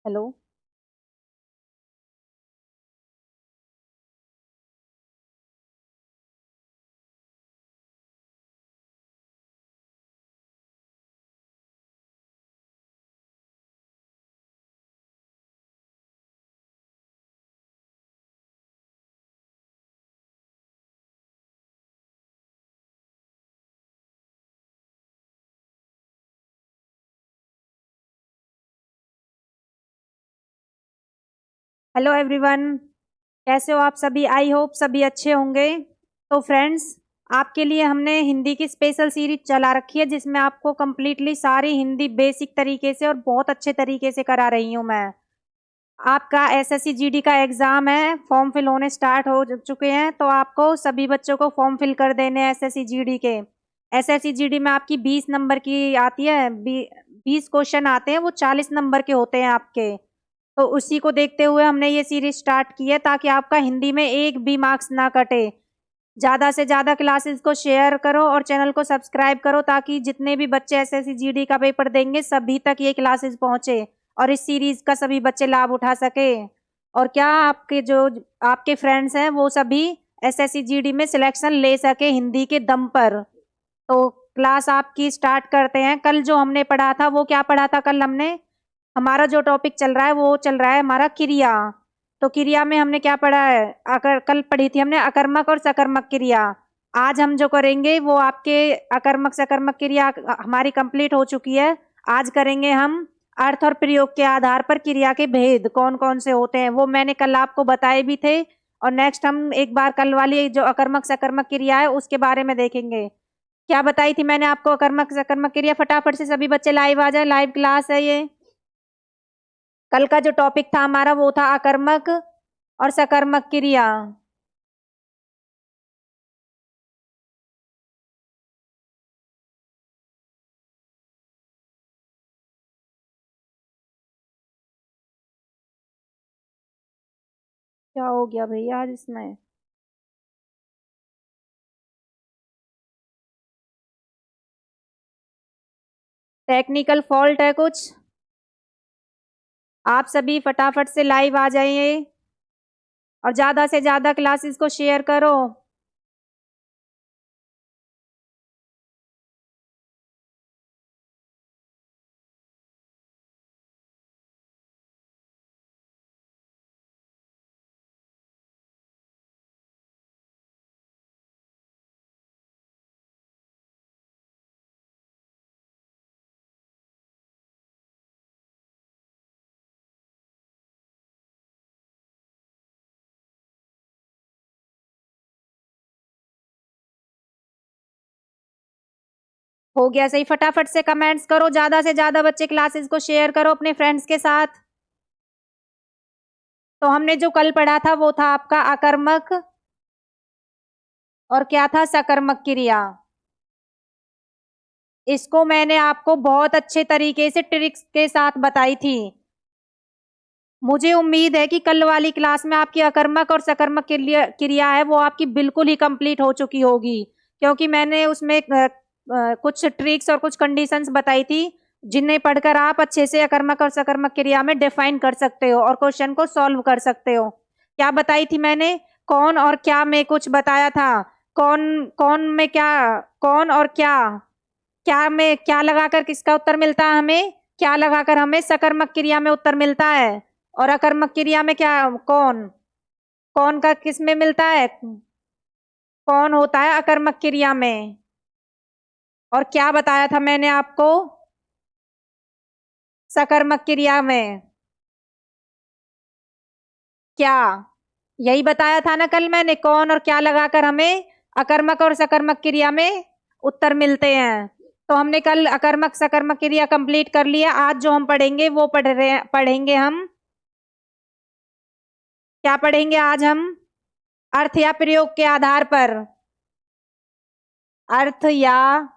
Hello. Hello everyone, कैसे हो आप सभी? आई होप सभी अच्छे होंगे। तो फ्रेंड्स, आपके लिए हमने हिंदी की स्पेशल सीरीज चला रखी है जिसमें आपको कंप्लीटली सारी हिंदी बेसिक तरीके से और बहुत अच्छे तरीके से करा रही हूँ मैं। आपका एसएससी जीडी का एग्जाम है, फॉर्म फिल होने स्टार्ट हो चुके हैं, तो आपको सभी बच्चों को फॉर्म फिल कर देने हैं एसएससी जीडी के। एसएससी जीडी में आपकी 20 नंबर की आती है, 20 क्वेश्चन आते हैं, वो 40 नंबर के होते हैं आपके। तो उसी को देखते हुए हमने ये सीरीज स्टार्ट की है ताकि आपका हिंदी में एक भी मार्क्स ना कटे। ज्यादा से ज्यादा क्लासेस को शेयर करो और चैनल को सब्सक्राइब करो ताकि जितने भी बच्चे एसएससी जीडी का पेपर देंगे सभी तक ये क्लासेस पहुंचे और इस सीरीज का सभी बच्चे लाभ उठा सके। और क्या आपके जो आपके फ्रेंड्स हैं वो सभी एसएससी जीडी में सिलेक्शन ले सके हिंदी के दम पर। तो क्लास आपकी स्टार्ट करते हैं। कल जो हमने पढ़ा था वो क्या पढ़ा था? कल हमने, हमारा जो टॉपिक चल रहा है वो चल रहा है हमारा क्रिया। तो क्रिया में हमने क्या पढ़ा है? कल पढ़ी थी हमने अकर्मक और सकर्मक क्रिया। आज हम जो करेंगे वो आपके अकर्मक सकर्मक क्रिया हमारी कंप्लीट हो चुकी है। आज करेंगे हम अर्थ और प्रयोग के आधार पर क्रिया के भेद कौन कौन से होते हैं, वो मैंने कल आपको बताए भी थे। और नेक्स्ट हम एक बार कल वाली जो अकर्मक सकर्मक क्रिया है उसके बारे में देखेंगे। क्या बताई थी मैंने आपको अकर्मक सकर्मक क्रिया? फटाफट से सभी बच्चे लाइव आ जाए, लाइव क्लास है ये। कल का जो टॉपिक था हमारा वो था अकर्मक और सकर्मक क्रिया। क्या हो गया भैया आज इसमें? टेक्निकल फॉल्ट है कुछ। आप सभी फटाफट से लाइव आ जाइए और ज्यादा से ज्यादा क्लासेस को शेयर करो। हो गया सही? फटाफट से कमेंट्स करो, ज्यादा से ज्यादा बच्चे क्लासेस को शेयर करो अपने फ्रेंड्स के साथ। तो हमने जो कल पढ़ा था वो था आपका अकर्मक और क्या था? सकर्मक क्रिया। इसको मैंने आपको बहुत अच्छे तरीके से ट्रिक्स के साथ बताई थी। मुझे उम्मीद है कि कल वाली क्लास में आपकी अकर्मक और सकर्मक क्रिया है वो आपकी बिल्कुल ही कंप्लीट हो चुकी होगी, क्योंकि मैंने उसमें कुछ ट्रिक्स और कुछ कंडीशंस बताई थी जिन्हें पढ़कर आप अच्छे से अकर्मक और सकर्मक क्रिया में डिफाइन कर सकते हो और क्वेश्चन को सॉल्व कर सकते हो। क्या बताई थी मैंने? कौन और क्या में कुछ बताया था। कौन कौन में क्या, कौन और क्या, क्या में क्या लगाकर किसका उत्तर मिलता है हमें? क्या लगाकर हमें सकर्मक क्रिया में उत्तर मिलता है। और अकर्मक क्रिया में क्या, कौन, कौन का किस में मिलता है? कौन होता है अकर्मक क्रिया में। और क्या बताया था मैंने आपको सकर्मक क्रिया में? क्या, यही बताया था ना कल मैंने, कौन और क्या लगाकर हमें अकर्मक और सकर्मक क्रिया में उत्तर मिलते हैं। तो हमने कल अकर्मक सकर्मक क्रिया कंप्लीट कर लिया। आज जो हम पढ़ेंगे वो पढ़ेंगे हम, क्या पढ़ेंगे आज हम? अर्थ या प्रयोग के आधार पर। अर्थ या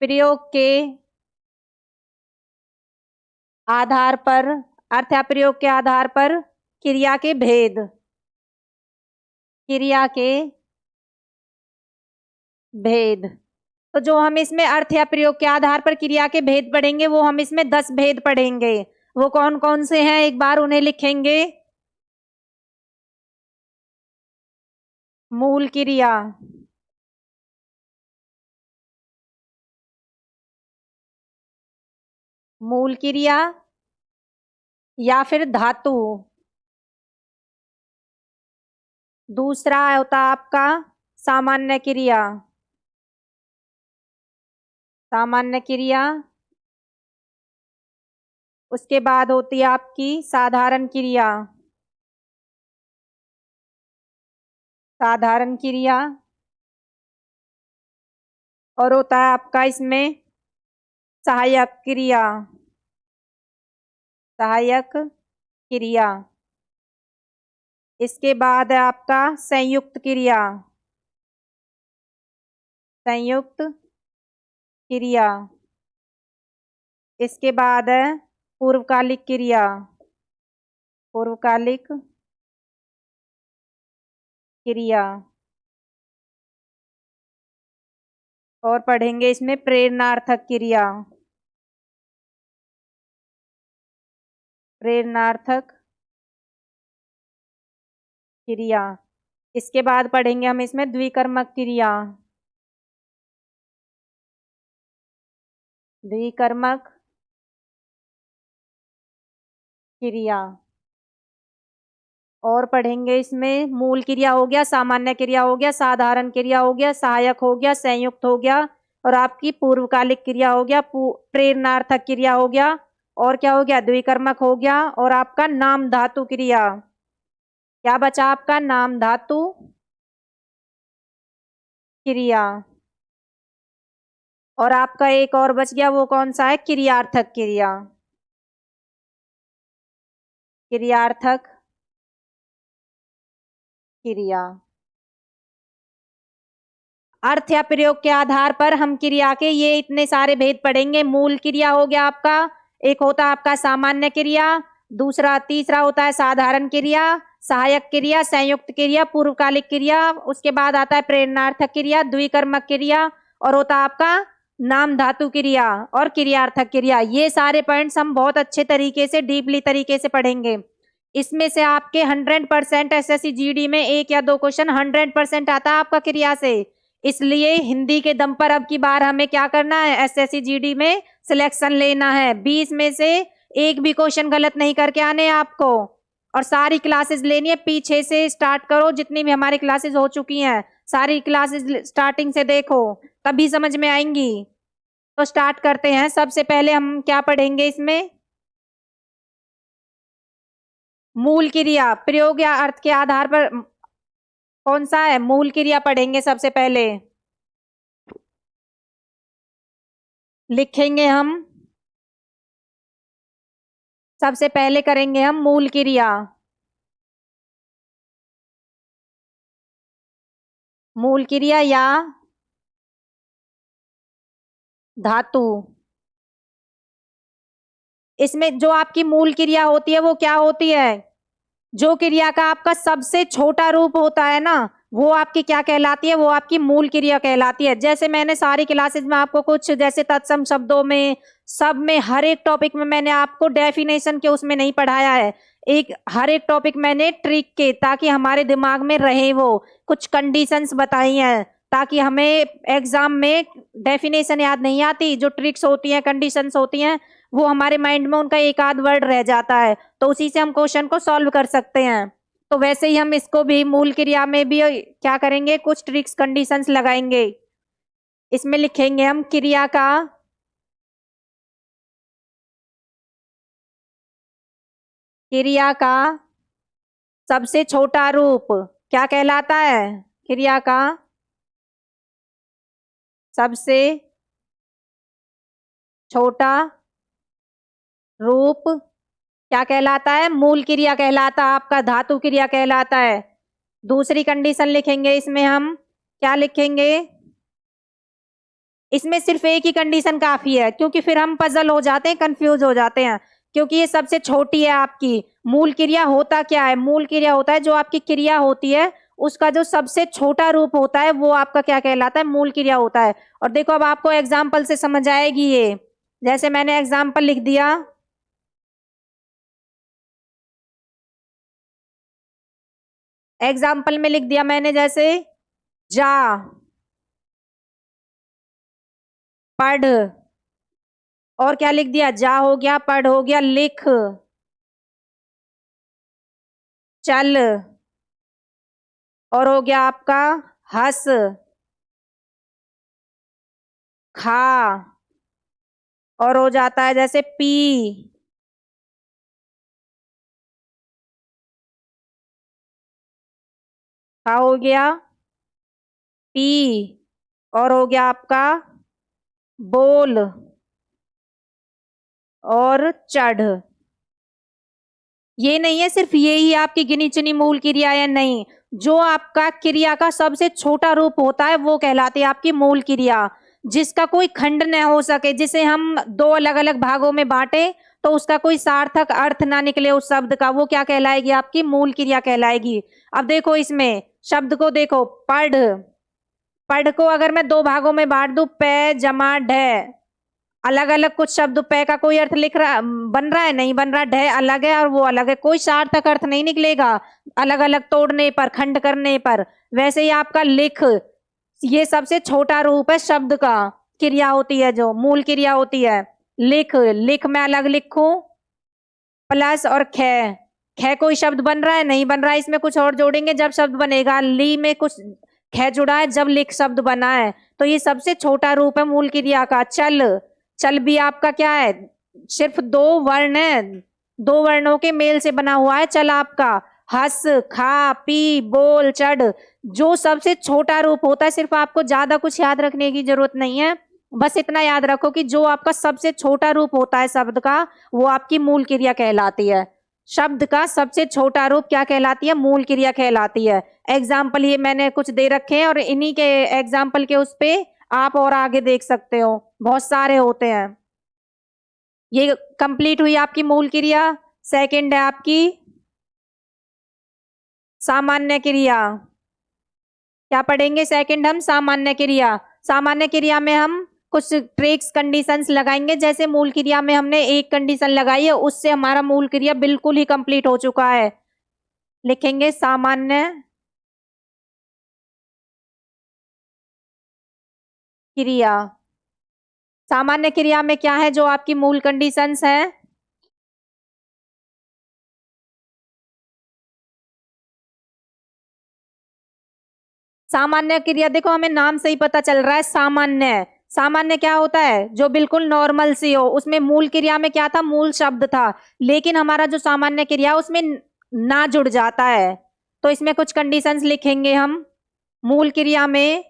प्रयोग के आधार पर, अर्थ या प्रयोग के आधार पर क्रिया के भेद, क्रिया के भेद। तो जो हम इसमें अर्थ या प्रयोग के आधार पर क्रिया के भेद पढ़ेंगे वो हम इसमें 10 भेद पढ़ेंगे। वो कौन कौन से हैं एक बार उन्हें लिखेंगे। मूल क्रिया, मूल क्रिया या फिर धातु। दूसरा होता आपका सामान्य क्रिया, सामान्य क्रिया। उसके बाद होती है आपकी साधारण क्रिया, साधारण क्रिया। और होता है आपका इसमें सहायक क्रिया, सहायक क्रिया। इसके बाद है आपका संयुक्त क्रिया, संयुक्त क्रिया। इसके बाद है पूर्वकालिक क्रिया, पूर्वकालिक क्रिया। और पढ़ेंगे इसमें प्रेरणार्थक क्रिया, प्रेरणार्थक क्रिया। इसके बाद पढ़ेंगे हम इसमें द्विकर्मक क्रिया, द्विकर्मक क्रिया। और पढ़ेंगे इसमें मूल क्रिया हो गया, सामान्य क्रिया हो गया, साधारण क्रिया हो गया, सहायक हो गया, संयुक्त हो गया, और आपकी पूर्वकालिक क्रिया हो गया, प्रेरणार्थक क्रिया हो गया, और क्या हो गया, द्विकर्मक हो गया, और आपका नाम धातु क्रिया। क्या बचा आपका, नाम धातु क्रिया। और आपका एक और बच गया, वो कौन सा है, क्रियार्थक क्रिया, क्रियार्थक क्रिया। अर्थ या प्रयोग के आधार पर हम क्रिया के ये इतने सारे भेद पढ़ेंगे। मूल क्रिया हो गया आपका, एक होता है आपका सामान्य क्रिया, दूसरा तीसरा होता है साधारण क्रिया, सहायक क्रिया, संयुक्त क्रिया, पूर्वकालिक क्रिया। उसके बाद आता है प्रेरणार्थक क्रिया, द्विकर्मक क्रिया, और होता है आपका नाम धातु क्रिया और क्रियार्थक क्रिया। ये सारे पॉइंट्स हम बहुत अच्छे तरीके से, डीपली तरीके से पढ़ेंगे। इसमें से आपके 100% एसएससी जीडी में एक या दो क्वेश्चन 100% आता है आपका क्रिया से। इसलिए हिंदी के दम पर अब की बार हमें क्या करना है, एसएससी जीडी में सिलेक्शन लेना है। 20 में से एक भी क्वेश्चन गलत नहीं करके आने हैं आपको, और सारी क्लासेस लेनी है। पीछे से स्टार्ट करो, जितनी भी हमारी क्लासेस हो चुकी हैं सारी क्लासेस स्टार्टिंग से देखो, तभी समझ में आएंगी। तो स्टार्ट करते हैं। सबसे पहले हम क्या पढ़ेंगे इसमें, मूल क्रिया, प्रयोग या अर्थ के आधार पर कौन सा है, मूल क्रिया पढ़ेंगे। सबसे पहले लिखेंगे हम, सबसे पहले करेंगे हम मूल क्रिया, मूल क्रिया या धातु। इसमें जो आपकी मूल क्रिया होती है वो क्या होती है, जो क्रिया का आपका सबसे छोटा रूप होता है ना, वो आपकी क्या कहलाती है, वो आपकी मूल क्रिया कहलाती है। जैसे मैंने सारी क्लासेस में आपको कुछ जैसे तत्सम शब्दों में, सब में, हर एक टॉपिक में मैंने आपको डेफिनेशन के उसमें नहीं पढ़ाया है। एक हर एक टॉपिक मैंने ट्रिक के, ताकि हमारे दिमाग में रहे, वो कुछ कंडीशंस बताई हैं, ताकि हमें एग्जाम में डेफिनेशन याद नहीं आती, जो ट्रिक्स होती हैं, कंडीशंस होती हैं, वो हमारे माइंड में उनका एक आध वर्ड रह जाता है, तो उसी से हम क्वेश्चन को सॉल्व कर सकते हैं। तो वैसे ही हम इसको भी मूल क्रिया में भी क्या करेंगे, कुछ ट्रिक्स कंडीशंस लगाएंगे। इसमें लिखेंगे हम क्रिया का, क्रिया का सबसे छोटा रूप क्या कहलाता है, क्रिया का सबसे छोटा रूप क्या कहलाता है, मूल क्रिया कहलाता है, आपका धातु क्रिया कहलाता है। दूसरी कंडीशन लिखेंगे इसमें हम, क्या लिखेंगे, इसमें सिर्फ एक ही कंडीशन काफी है, क्योंकि फिर हम पजल हो जाते हैं, कंफ्यूज हो जाते हैं, क्योंकि ये सबसे छोटी है आपकी। मूल क्रिया होता क्या है, मूल क्रिया होता है जो आपकी क्रिया होती है उसका जो सबसे छोटा रूप होता है वो आपका क्या कहलाता है, मूल क्रिया होता है। और देखो अब आपको एग्जाम्पल से समझ आएगी ये। जैसे मैंने एग्जाम्पल लिख दिया, एग्जाम्पल में लिख दिया मैंने, जैसे जा, पढ़, और क्या लिख दिया, जा हो गया, पढ़ हो गया, लिख, चल, और हो गया आपका हंस, खा, और हो जाता है जैसे पी, खा हो गया, पी, और हो गया आपका बोल, और चढ़। ये नहीं है सिर्फ ये ही आपकी गिनी चुनी मूल क्रिया है, नहीं, जो आपका क्रिया का सबसे छोटा रूप होता है वो कहलाती है आपकी मूल क्रिया, जिसका कोई खंड न हो सके, जिसे हम दो अलग अलग भागों में बांटे तो उसका कोई सार्थक अर्थ ना निकले उस शब्द का, वो क्या कहलाएगी, आपकी मूल क्रिया कहलाएगी। अब देखो इसमें शब्द को देखो, पढ़, पढ़ को अगर मैं दो भागों में बांट दूं, पे जमा ढ, अलग अलग कुछ शब्द, पे का कोई अर्थ लिख रहा बन रहा है, नहीं बन रहा, ढ अलग है और वो अलग है, कोई सार्थक अर्थ नहीं निकलेगा अलग अलग तोड़ने पर, खंड करने पर। वैसे ही आपका लिख, ये सबसे छोटा रूप है शब्द का, क्रिया होती है जो मूल क्रिया होती है। लिख, लिख में अलग लिखूं, प्लस और ख, ख कोई शब्द बन रहा है, नहीं बन रहा है, इसमें कुछ और जोड़ेंगे जब शब्द बनेगा। ली में कुछ ख जुड़ा है जब लिख शब्द बना है, तो ये सबसे छोटा रूप है मूल क्रिया का। चल, चल भी आपका क्या है, सिर्फ दो वर्ण है, दो वर्णों के मेल से बना हुआ है चल आपका। हंस, खा, पी, बोल, चढ़, जो सबसे छोटा रूप होता है, सिर्फ आपको ज्यादा कुछ याद रखने की जरूरत नहीं है, बस इतना याद रखो कि जो आपका सबसे छोटा रूप होता है शब्द का, वो आपकी मूल क्रिया कहलाती है। शब्द का सबसे छोटा रूप क्या कहलाती है, मूल क्रिया कहलाती है। एग्जाम्पल ये मैंने कुछ दे रखे हैं और इन्हीं के एग्जाम्पल के उस पे आप और आगे देख सकते हो, बहुत सारे होते हैं। ये कंप्लीट हुई आपकी मूल क्रिया। सेकंड है आपकी सामान्य क्रिया। क्या पढ़ेंगे सेकंड हम, सामान्य क्रिया। सामान्य क्रिया में हम कुछ ट्रिक्स कंडीशंस लगाएंगे, जैसे मूल क्रिया में हमने एक कंडीशन लगाई है, उससे हमारा मूल क्रिया बिल्कुल ही कंप्लीट हो चुका है। लिखेंगे सामान्य क्रिया। सामान्य क्रिया में क्या है जो आपकी मूल कंडीशंस है, सामान्य क्रिया देखो हमें नाम से ही पता चल रहा है सामान्य। सामान्य क्या होता है, जो बिल्कुल नॉर्मल सी हो। उसमें मूल क्रिया में क्या था, मूल शब्द था, लेकिन हमारा जो सामान्य क्रिया उसमें ना जुड़ जाता है। तो इसमें कुछ कंडीशंस लिखेंगे हम। मूल क्रिया में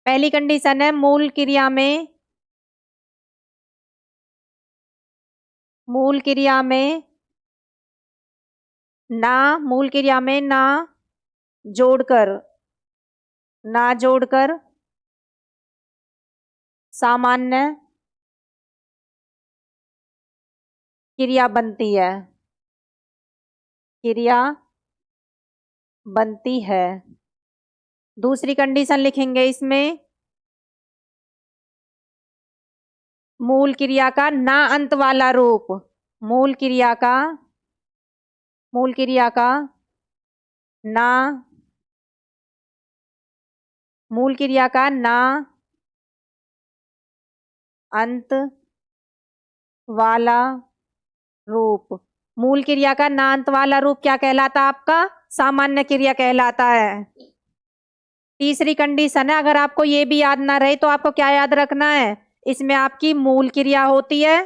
पहली कंडीशन है, मूल क्रिया में, मूल क्रिया में ना, मूल क्रिया में ना जोड़कर, ना जोड़कर सामान्य क्रिया बनती है, क्रिया बनती है। दूसरी कंडीशन लिखेंगे इसमें, मूल क्रिया का ना अंत वाला रूप, मूल क्रिया का, मूल क्रिया का ना, मूल क्रिया का ना अंत वाला रूप। मूल क्रिया का ना अंत वाला रूप क्या कहलाता है आपका, सामान्य क्रिया कहलाता है। तीसरी कंडीशन है, अगर आपको ये भी याद ना रहे तो आपको क्या याद रखना है, इसमें आपकी मूल क्रिया होती है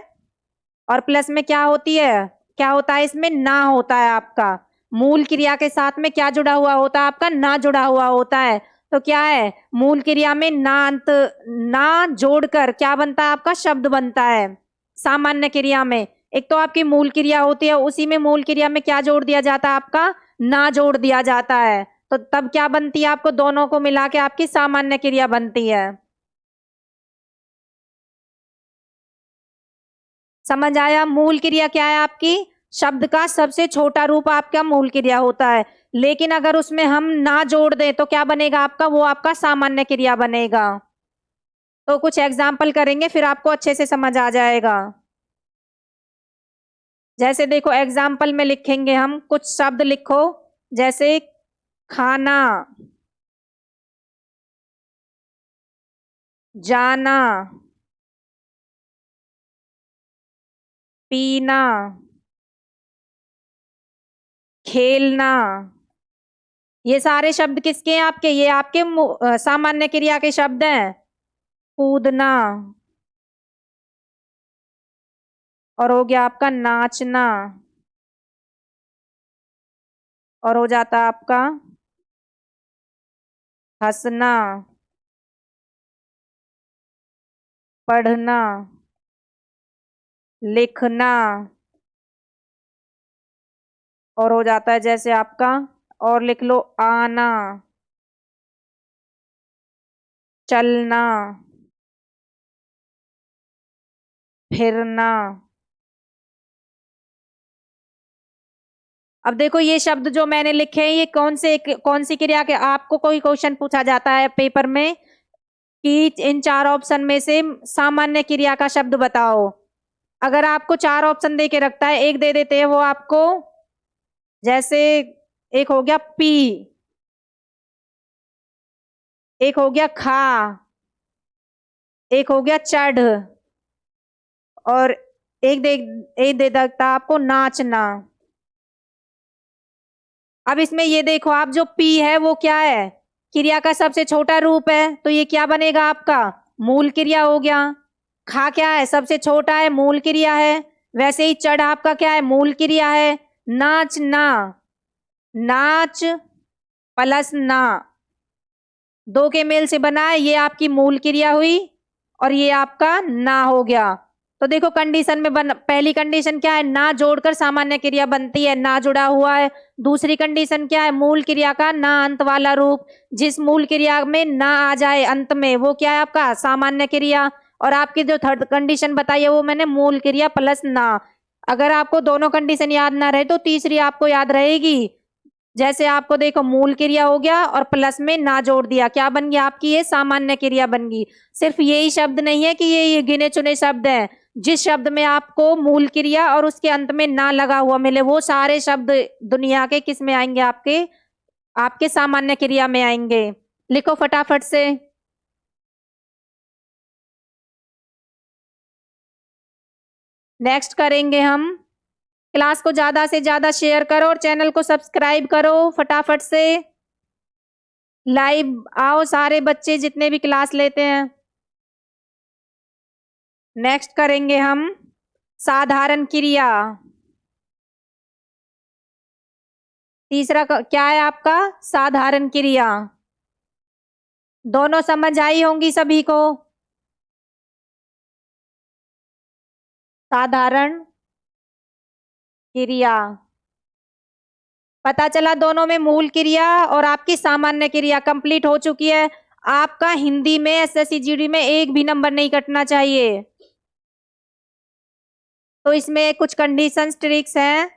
और प्लस में क्या होती है, क्या होता है इसमें, ना होता है आपका। मूल क्रिया के साथ में क्या जुड़ा हुआ होता है आपका, ना जुड़ा हुआ होता है। तो क्या है, मूल क्रिया में ना अंत, ना जोड़कर क्या बनता है आपका, शब्द बनता है। सामान्य क्रिया में एक तो आपकी मूल क्रिया होती है, उसी में मूल क्रिया में क्या जोड़ दिया जाता है आपका, ना जोड़ दिया जाता है, तो तब क्या बनती है, आपको दोनों को मिला के आपकी सामान्य क्रिया बनती है। समझ आया, मूल क्रिया क्या है आपकी, शब्द का सबसे छोटा रूप आपका मूल क्रिया होता है। लेकिन अगर उसमें हम ना जोड़ दें तो क्या बनेगा आपका, वो आपका सामान्य क्रिया बनेगा। तो कुछ एग्जाम्पल करेंगे फिर आपको अच्छे से समझ आ जाएगा। जैसे देखो एग्जाम्पल में लिखेंगे हम, कुछ शब्द लिखो, जैसे खाना, जाना, पीना, खेलना। ये सारे शब्द किसके हैं आपके, ये आपके सामान्य क्रिया के शब्द हैं। कूदना, और हो गया आपका नाचना, और हो जाता आपका हंसना, पढ़ना, लिखना, और हो जाता है जैसे आपका, और लिख लो आना, चलना, फिरना। अब देखो ये शब्द जो मैंने लिखे हैं ये कौन सी क्रिया के, आपको कोई क्वेश्चन पूछा जाता है पेपर में कि इन चार ऑप्शन में से सामान्य क्रिया का शब्द बताओ। अगर आपको चार ऑप्शन दे के रखता है, एक दे देते हैं वो आपको, जैसे एक हो गया पी, एक हो गया खा, एक हो गया चढ़, और एक दे देता आपको नाचना। अब इसमें ये देखो आप, जो पी है वो क्या है, क्रिया का सबसे छोटा रूप है, तो ये क्या बनेगा आपका, मूल क्रिया हो गया। खा क्या है, सबसे छोटा है, मूल क्रिया है। वैसे ही चढ़ आपका क्या है, मूल क्रिया है। नाच ना, नाच प्लस ना, दो के मेल से बना है, ये आपकी मूल क्रिया हुई, और ये आपका ना हो गया। तो देखो कंडीशन में पहली कंडीशन क्या है, ना जोड़कर सामान्य क्रिया बनती है, ना जुड़ा हुआ है। दूसरी कंडीशन क्या है, मूल क्रिया का ना अंत वाला रूप, जिस मूल क्रिया में ना आ जाए अंत में वो क्या है आपका सामान्य क्रिया। और आपकी जो थर्ड कंडीशन बताई है वो मैंने मूल क्रिया प्लस ना। अगर आपको दोनों कंडीशन याद ना रहे तो तीसरी आपको याद रहेगी। जैसे आपको देखो मूल क्रिया हो गया और प्लस में ना जोड़ दिया, क्या बन गया आपकी, ये सामान्य क्रिया बन गई। सिर्फ यही शब्द नहीं है कि ये गिने चुने शब्द हैं, जिस शब्द में आपको मूल क्रिया और उसके अंत में ना लगा हुआ मिले वो सारे शब्द दुनिया के किस में आएंगे, आपके आपके सामान्य क्रिया में आएंगे। लिखो फटाफट से। नेक्स्ट करेंगे हम, क्लास को ज्यादा से ज्यादा शेयर करो और चैनल को सब्सक्राइब करो फटाफट से। लाइव आओ सारे बच्चे जितने भी क्लास लेते हैं। नेक्स्ट करेंगे हम साधारण क्रिया। तीसरा क्या है आपका, साधारण क्रिया। दोनों समझ आई होंगी सभी को। साधारण क्रिया, पता चला दोनों में मूल क्रिया और आपकी सामान्य क्रिया कंप्लीट हो चुकी है। आपका हिंदी में एसएससी जीडी में एक भी नंबर नहीं कटना चाहिए। तो इसमें कुछ कंडीशंस ट्रिक्स हैं,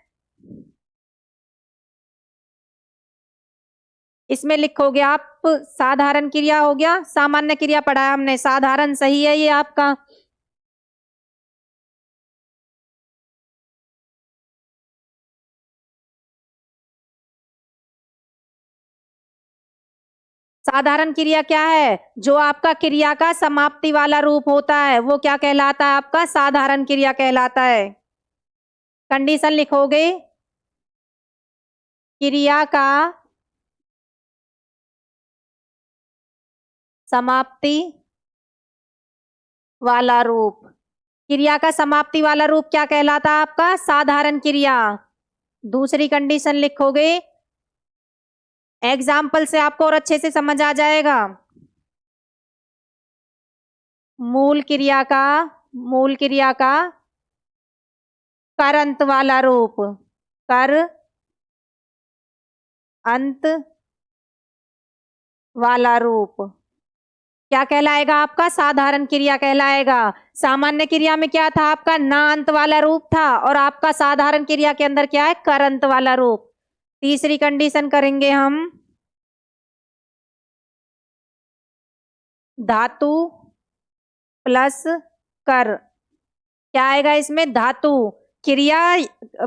इसमें लिखोगे आप, साधारण क्रिया हो गया, सामान्य क्रिया पढ़ा है हमने, साधारण सही है ये आपका। साधारण क्रिया क्या है, जो आपका क्रिया का समाप्ति वाला रूप होता है वो क्या कहलाता है, आपका साधारण क्रिया कहलाता है। कंडीशन लिखोगे, क्रिया का समाप्ति वाला रूप, क्रिया का समाप्ति वाला रूप क्या कहलाता है आपका, साधारण क्रिया। दूसरी कंडीशन लिखोगे, एग्जाम्पल से आपको और अच्छे से समझ आ जाएगा। मूल क्रिया का कर अंत वाला रूप, कर अंत वाला रूप। क्या कहलाएगा आपका? साधारण क्रिया कहलाएगा। सामान्य क्रिया में क्या था आपका? ना अंत वाला रूप था, और आपका साधारण क्रिया के अंदर क्या है? कर अंत वाला रूप। तीसरी कंडीशन करेंगे हम, धातु प्लस कर। क्या आएगा इसमें? धातु क्रिया,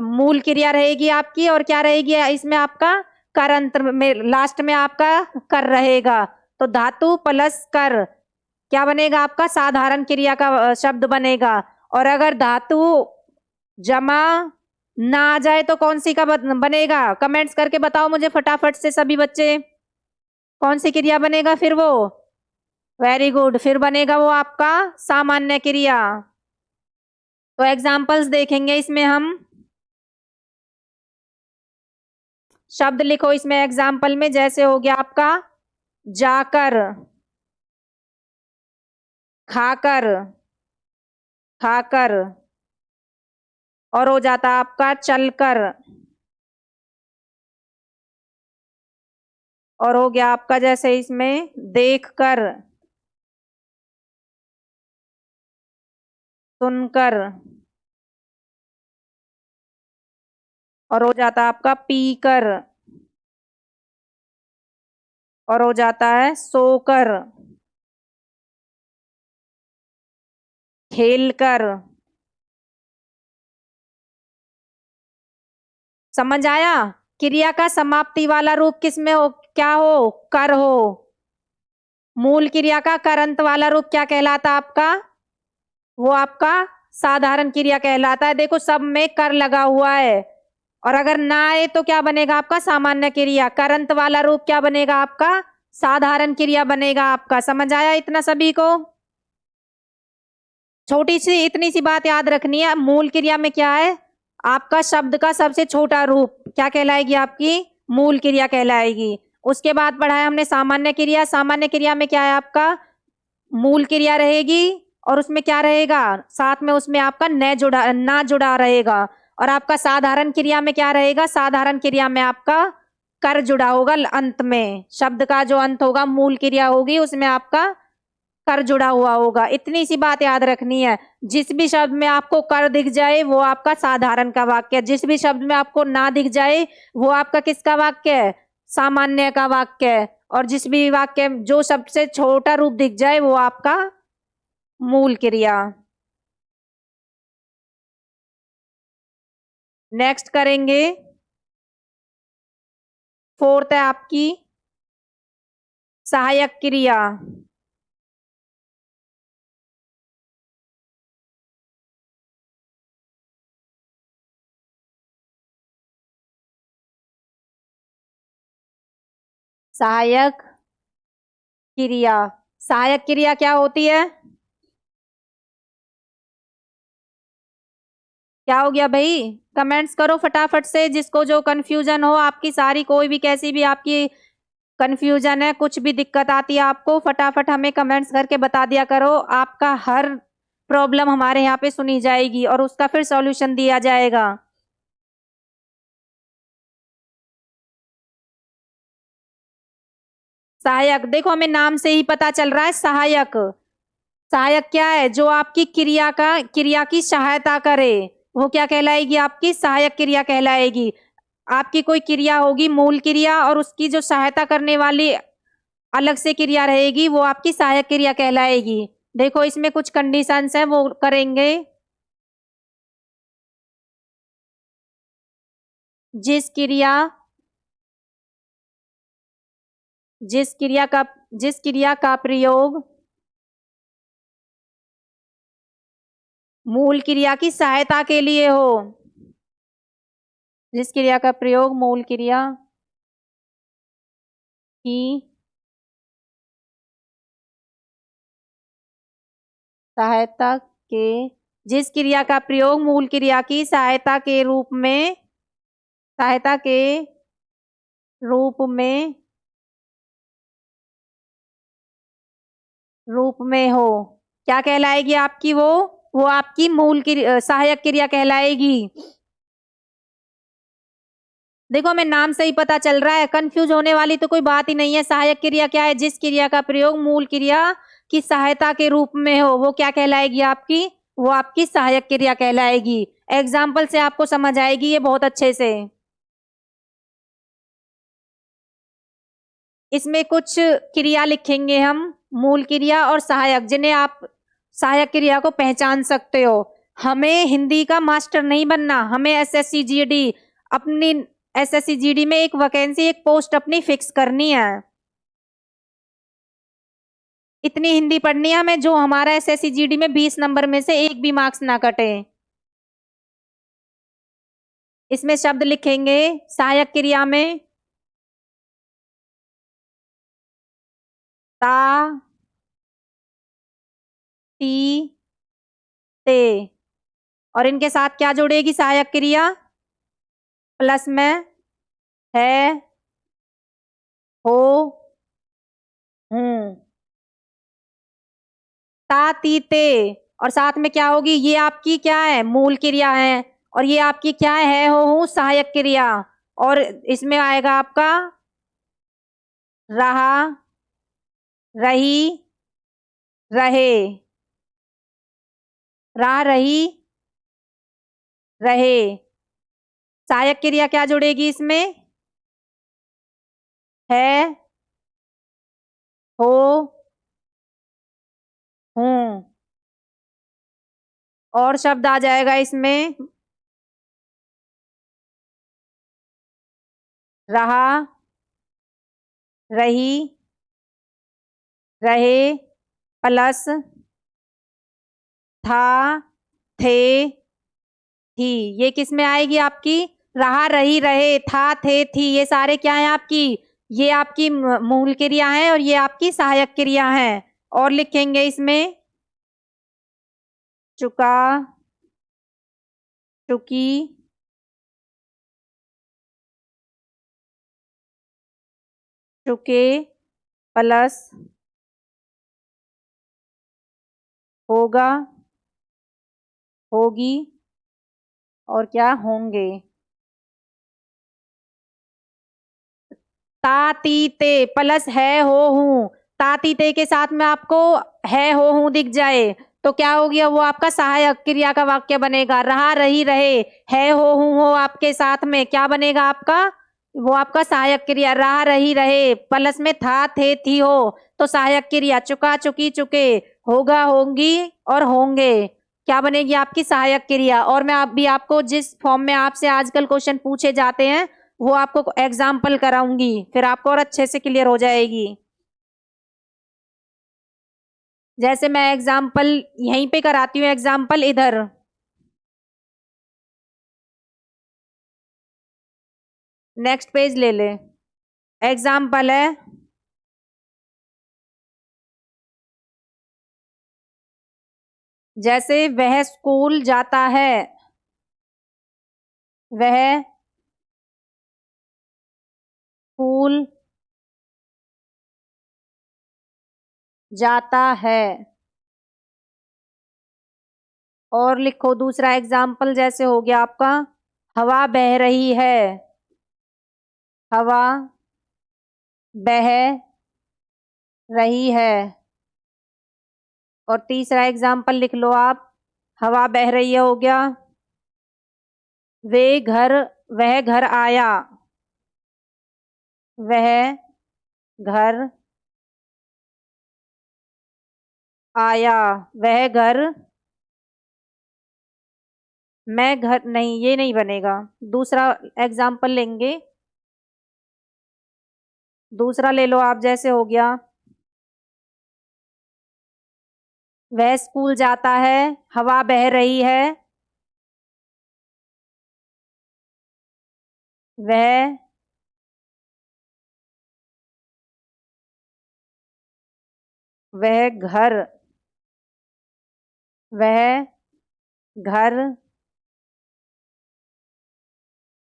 मूल क्रिया रहेगी आपकी, और क्या रहेगी इसमें आपका? कर अंत में, लास्ट में आपका कर रहेगा। तो धातु प्लस कर क्या बनेगा आपका? साधारण क्रिया का शब्द बनेगा। और अगर धातु जमा ना आ जाए तो कौन सी का बनेगा? कमेंट्स करके बताओ मुझे फटाफट से सभी बच्चे, कौन सी क्रिया बनेगा फिर वो? वेरी गुड, फिर बनेगा वो आपका सामान्य क्रिया। तो एग्जाम्पल्स देखेंगे इसमें हम। शब्द लिखो इसमें एग्जाम्पल में, जैसे हो गया आपका जाकर, खाकर, खाकर, और हो जाता आपका चलकर, और हो गया आपका जैसे इसमें देखकर, सुनकर, और हो जाता आपका पीकर, और हो जाता है सोकर, खेलकर। समझ आया? क्रिया का समाप्ति वाला रूप किस में हो? क्या हो? कर हो। मूल क्रिया का करंत वाला रूप क्या कहलाता आपका? वो आपका साधारण क्रिया कहलाता है। देखो सब में कर लगा हुआ है, और अगर ना आए तो क्या बनेगा आपका? सामान्य क्रिया। करंत वाला रूप क्या बनेगा आपका? साधारण क्रिया बनेगा आपका। समझ आया इतना सभी को? छोटी सी इतनी सी बात याद रखनी है, मूल क्रिया में क्या है आपका? शब्द का सबसे छोटा रूप क्या कहलाएगी आपकी? मूल क्रिया कहलाएगी। उसके बाद पढ़ा है हमने सामान्य क्रिया। सामान्य क्रिया में क्या है आपका? मूल क्रिया रहेगी, और उसमें क्या रहेगा? साथ में उसमें आपका ना जुड़ा रहेगा। और आपका साधारण क्रिया में क्या रहेगा? साधारण क्रिया में आपका कर जुड़ा होगा अंत में। शब्द का जो अंत होगा, मूल क्रिया होगी, उसमें आपका कर जुड़ा हुआ होगा। इतनी सी बात याद रखनी है। जिस भी शब्द में आपको कर दिख जाए वो आपका साधारण का वाक्य है। जिस भी शब्द में आपको ना दिख जाए वो आपका किसका वाक्य है? सामान्य का वाक्य है। और जिस भी वाक्य जो सबसे छोटा रूप दिख जाए वो आपका मूल क्रिया। नेक्स्ट करेंगे, फोर्थ है आपकी सहायक क्रिया। सहायक क्रिया, सहायक क्रिया क्या होती है? क्या हो गया भाई? कमेंट्स करो फटाफट से, जिसको जो कंफ्यूजन हो आपकी, सारी कोई भी कैसी भी आपकी कंफ्यूजन है, कुछ भी दिक्कत आती है आपको, फटाफट हमें कमेंट्स करके बता दिया करो। आपका हर प्रॉब्लम हमारे यहाँ पे सुनी जाएगी और उसका फिर सॉल्यूशन दिया जाएगा। सहायक, देखो हमें नाम से ही पता चल रहा है सहायक। सहायक क्या है? जो आपकी क्रिया की सहायता करे, वो क्या कहलाएगी आपकी? सहायक क्रिया कहलाएगी। आपकी कोई क्रिया होगी मूल क्रिया, और उसकी जो सहायता करने वाली अलग से क्रिया रहेगी, वो आपकी सहायक क्रिया कहलाएगी। देखो इसमें कुछ कंडीशंस हैं, वो करेंगे। जिस क्रिया जिस क्रिया का प्रयोग मूल क्रिया की सहायता के लिए हो, जिस क्रिया का प्रयोग मूल क्रिया की सहायता के जिस क्रिया का प्रयोग मूल क्रिया की सहायता के रूप में हो, क्या कहलाएगी आपकी? वो आपकी मूल क्रिया, सहायक क्रिया कहलाएगी। देखो हमें नाम से ही पता चल रहा है, कंफ्यूज होने वाली तो कोई बात ही नहीं है। सहायक क्रिया क्या है? जिस क्रिया का प्रयोग मूल क्रिया आपकी सहायता के रूप में हो, वो क्या कहलाएगी आपकी? वो आपकी सहायक क्रिया कहलाएगी। एग्जाम्पल से आपको समझ आएगी ये बहुत अच्छे से। इसमें कुछ क्रिया लिखेंगे हम, मूल क्रिया और सहायक, जिन्हें आप सहायक क्रिया को पहचान सकते हो। हमें हिंदी का मास्टर नहीं बनना, हमें एसएससी जीडी अपनी एसएससी जीडी में एक वैकेंसी, एक पोस्ट अपनी फिक्स करनी है। इतनी हिंदी पढ़नी है हमें जो हमारा एसएससी जीडी में 20 नंबर में से एक भी मार्क्स ना कटे। इसमें शब्द लिखेंगे सहायक क्रिया में ता, ती, ते, और इनके साथ क्या जुड़ेगी सहायक क्रिया? प्लस में है, हो, हूं, ता, ती, ते, और साथ में क्या होगी? ये आपकी क्या है? मूल क्रिया है, और ये आपकी क्या है? हो, हूं, सहायक क्रिया। और इसमें आएगा आपका रहा, रही, रहे, रहा, रही, रहे। सहायक क्रिया क्या जुड़ेगी इसमें? है, हो, हूं, और शब्द आ जाएगा इसमें रहा, रही, रहे, प्लस था, थे, थी। ये किस में आएगी आपकी? रहा, रही, रहे, था, थे, थी, ये सारे क्या है आपकी? ये आपकी मूल क्रिया है और ये आपकी सहायक क्रिया है। और लिखेंगे इसमें चुका, चुकी, चुके, प्लस होगा, होगी, और क्या? होंगे। ता, ती, ते प्लस है, हो, हूं। ता, ती, ते के साथ में आपको है, हो, हूं दिख जाए तो क्या हो गया? वो आपका सहायक क्रिया का वाक्य बनेगा। रहा, रही, रहे, है, हो, हूं, हो आपके साथ में क्या बनेगा आपका? वो आपका सहायक क्रिया। रहा, रही, रहे, प्लस में था, थे, थी, हो, तो सहायक क्रिया। चुका, चुकी, चुके, होगा, होंगी, और होंगे, क्या बनेगी आपकी? सहायक क्रिया। और मैं आप भी आपको जिस फॉर्म में आपसे आजकल क्वेश्चन पूछे जाते हैं वो आपको एग्जाम्पल कराऊंगी, फिर आपको और अच्छे से क्लियर हो जाएगी। जैसे मैं एग्जाम्पल यहीं पे कराती हूँ, एग्जाम्पल इधर। नेक्स्ट पेज ले ले। एग्जाम्पल है जैसे वह स्कूल जाता है, वह स्कूल जाता है। और लिखो दूसरा एग्जाम्पल, जैसे हो गया आपका हवा बह रही है, हवा बह रही है। और तीसरा एग्जाम्पल लिख लो आप, हवा बह रही है हो गया, वे घर वह घर आया, वह घर आया, वह घर, मैं घर नहीं, ये नहीं बनेगा। दूसरा एग्जाम्पल लेंगे, दूसरा ले लो आप, जैसे हो गया वह स्कूल जाता है, हवा बह रही है, वह वह घर वह घर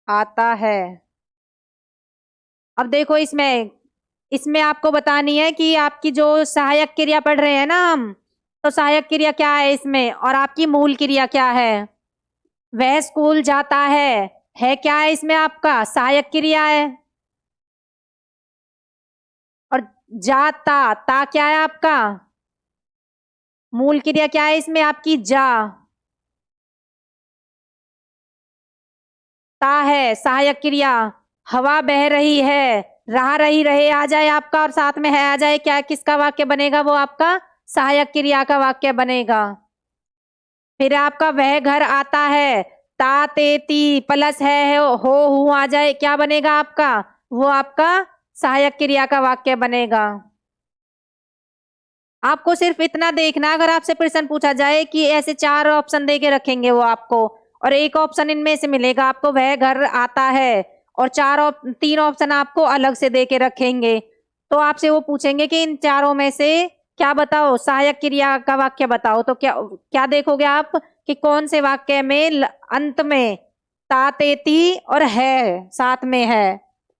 आता है। अब देखो इसमें इसमें आपको बतानी है कि आपकी जो सहायक क्रिया पढ़ रहे हैं ना हम, तो सहायक क्रिया क्या है इसमें और आपकी मूल क्रिया क्या है। वह स्कूल जाता है क्या है इसमें? आपका सहायक क्रिया है। और जाता ता क्या है आपका? मूल क्रिया क्या है इसमें आपकी? जा। ता है सहायक क्रिया। हवा बह रही है, रहा रही रहे आ जाए आपका और साथ में है आ जाए, क्या किसका वाक्य बनेगा? वो आपका सहायक क्रिया का वाक्य बनेगा। फिर आपका वह घर आता है, ता ते ती प्लस है हो हूं आ जाए, क्या बनेगा आपका? वो आपका सहायक क्रिया का वाक्य बनेगा। आपको सिर्फ इतना देखना, अगर आपसे प्रश्न पूछा जाए कि ऐसे 4 ऑप्शन दे के रखेंगे वो आपको, और एक ऑप्शन इनमें से मिलेगा आपको वह घर आता है, और 3 ऑप्शन आपको अलग से दे के रखेंगे, तो आपसे वो पूछेंगे कि इन चारों में से क्या बताओ, सहायक क्रिया का वाक्य बताओ, तो क्या क्या देखोगे आप कि कौन से वाक्य में अंत में ता ते ती और है साथ में है,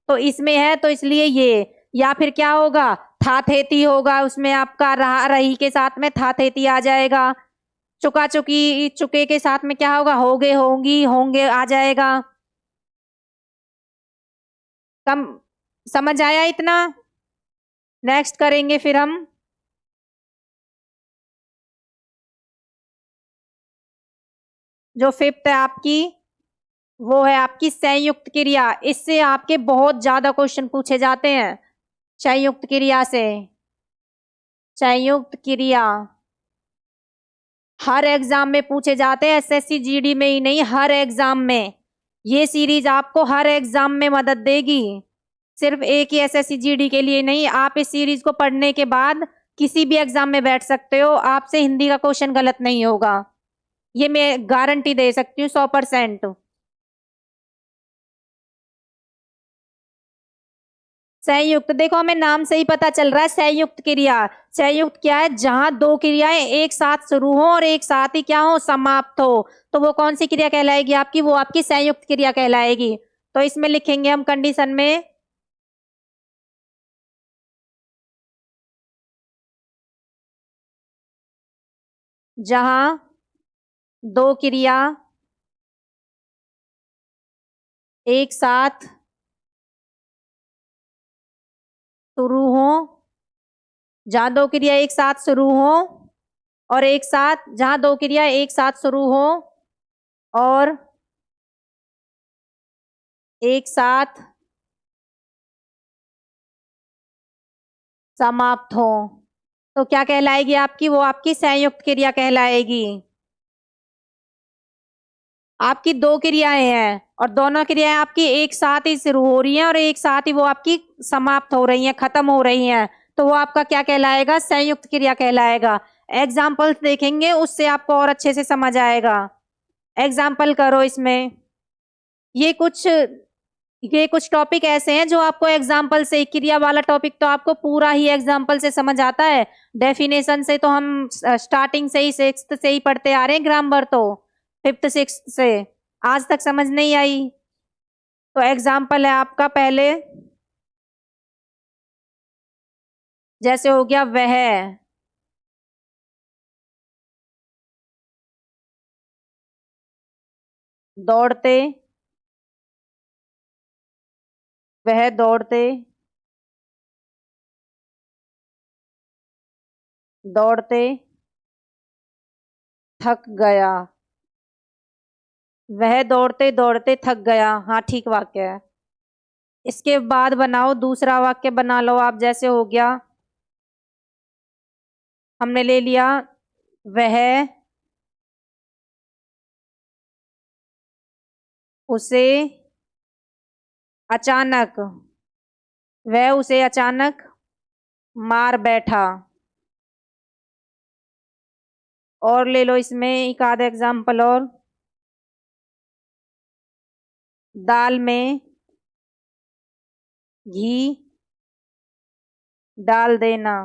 तो इसमें है, तो इसलिए ये। या फिर क्या होगा? था थेती होगा, उसमें आपका रहा रही के साथ में था थेती आ जाएगा। चुका चुकी चुके के साथ में क्या होगा? होगे होंगी होंगे आ जाएगा। कम समझ आया इतना? नेक्स्ट करेंगे फिर हम जो 5th है आपकी, वो है आपकी संयुक्त क्रिया। इससे आपके बहुत ज्यादा क्वेश्चन पूछे जाते हैं संयुक्त क्रिया से। संयुक्त क्रिया हर एग्जाम में पूछे जाते हैं, एसएससी जीडी में ही नहीं, हर एग्जाम में। ये सीरीज आपको हर एग्जाम में मदद देगी, सिर्फ एक ही एसएससी जीडी के लिए नहीं। आप इस सीरीज को पढ़ने के बाद किसी भी एग्जाम में बैठ सकते हो, आपसे हिंदी का क्वेश्चन गलत नहीं होगा, ये मैं गारंटी दे सकती हूँ 100%। संयुक्त देखो, हमें नाम से ही पता चल रहा है संयुक्त क्रिया। संयुक्त क्या है? जहां 2 क्रियाएं एक साथ शुरू हो और एक साथ ही क्या हो? समाप्त हो, तो वो कौन सी क्रिया कहलाएगी आपकी? वो आपकी संयुक्त क्रिया कहलाएगी। तो इसमें लिखेंगे हम कंडीशन में, जहां 2 क्रिया एक साथ शुरू हो, जहां 2 क्रिया एक साथ शुरू हो और एक साथ, जहां 2 क्रिया एक साथ शुरू हो और एक साथ समाप्त हो, तो क्या कहलाएगी आपकी? वो आपकी संयुक्त क्रिया कहलाएगी। आपकी 2 क्रियाएं हैं और दोनों क्रियाएं आपकी एक साथ ही शुरू हो रही हैं और एक साथ ही वो आपकी समाप्त हो रही हैं, खत्म हो रही हैं, तो वो आपका क्या कहलाएगा? संयुक्त क्रिया कहलाएगा। एग्जाम्पल्स देखेंगे, उससे आपको और अच्छे से समझ आएगा। एग्जाम्पल करो इसमें। ये कुछ ये कुछ टॉपिक ऐसे हैं जो आपको एग्जाम्पल से, क्रिया वाला टॉपिक तो आपको पूरा ही एग्जाम्पल से समझ आता है। डेफिनेशन से तो हम स्टार्टिंग से ही 6th से ही पढ़ते आ रहे हैं, ग्रामर तो 5th 6th से आज तक समझ नहीं आई। तो एग्जाम्पल है आपका पहले, जैसे हो गया वह दौड़ते, वह दौड़ते दौड़ते थक गया। वह दौड़ते दौड़ते थक गया, हाँ ठीक वाक्य है। इसके बाद बनाओ दूसरा वाक्य, बना लो आप, जैसे हो गया, हमने ले लिया वह उसे अचानक, वह उसे अचानक मार बैठा। और ले लो इसमें एक आधा एग्जाम्पल और, दाल में घी डाल देना।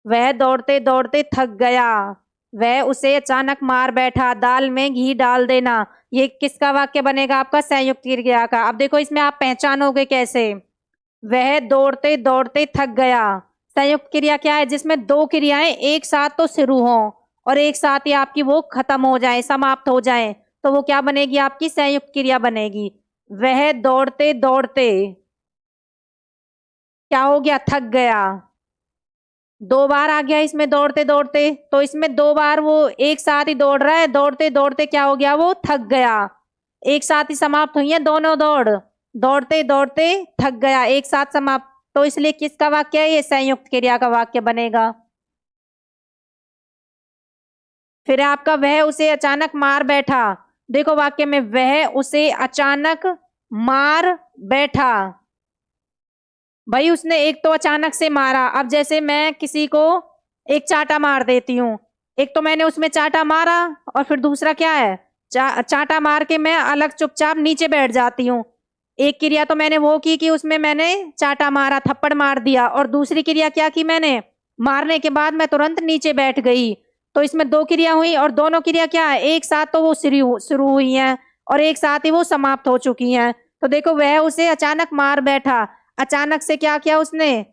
वह दौड़ते दौड़ते थक गया, वह उसे अचानक मार बैठा, दाल में घी डाल देना। ये किसका वाक्य बनेगा? आपका संयुक्त क्रिया का। अब देखो इसमें आप पहचानोगे कैसे? वह दौड़ते दौड़ते थक गया, संयुक्त क्रिया क्या है? जिसमें 2 क्रियाएं एक साथ तो शुरू हो और एक साथ ही आपकी वो खत्म हो जाए, समाप्त हो जाए, तो वो क्या बनेगी? आपकी संयुक्त क्रिया बनेगी। वह दौड़ते दौड़ते क्या हो गया? थक गया। दो बार आ गया इसमें दौड़ते दौड़ते, तो इसमें दो बार वो एक साथ ही दौड़ रहा है, दौड़ते दौड़ते क्या हो गया, वो थक गया। एक साथ ही समाप्त हुई है दोनों दौड़, दौड़ते दौड़ते थक गया, एक साथ समाप्त। तो इसलिए किसका वाक्य है, ये संयुक्त क्रिया का वाक्य बनेगा। फिर आपका वह उसे अचानक मार बैठा। देखो वाक्य में वह उसे अचानक मार बैठा, भाई उसने एक तो अचानक से मारा। अब जैसे मैं किसी को एक चाटा मार देती हूँ, एक तो मैंने उसमें चाटा मारा और फिर दूसरा क्या है, चाटा मार के मैं अलग चुपचाप नीचे बैठ जाती हूँ। एक क्रिया तो मैंने वो की कि उसमें मैंने चाटा मारा, थप्पड़ मार दिया, और दूसरी क्रिया क्या की मैंने, मारने के बाद मैं तुरंत नीचे बैठ गई। तो इसमें दो क्रिया हुई और दोनों क्रिया क्या है, एक साथ तो वो शुरू हुई हैं और एक साथ ही वो समाप्त हो चुकी हैं। तो देखो वह उसे अचानक मार बैठा, अचानक से क्या किया उसने,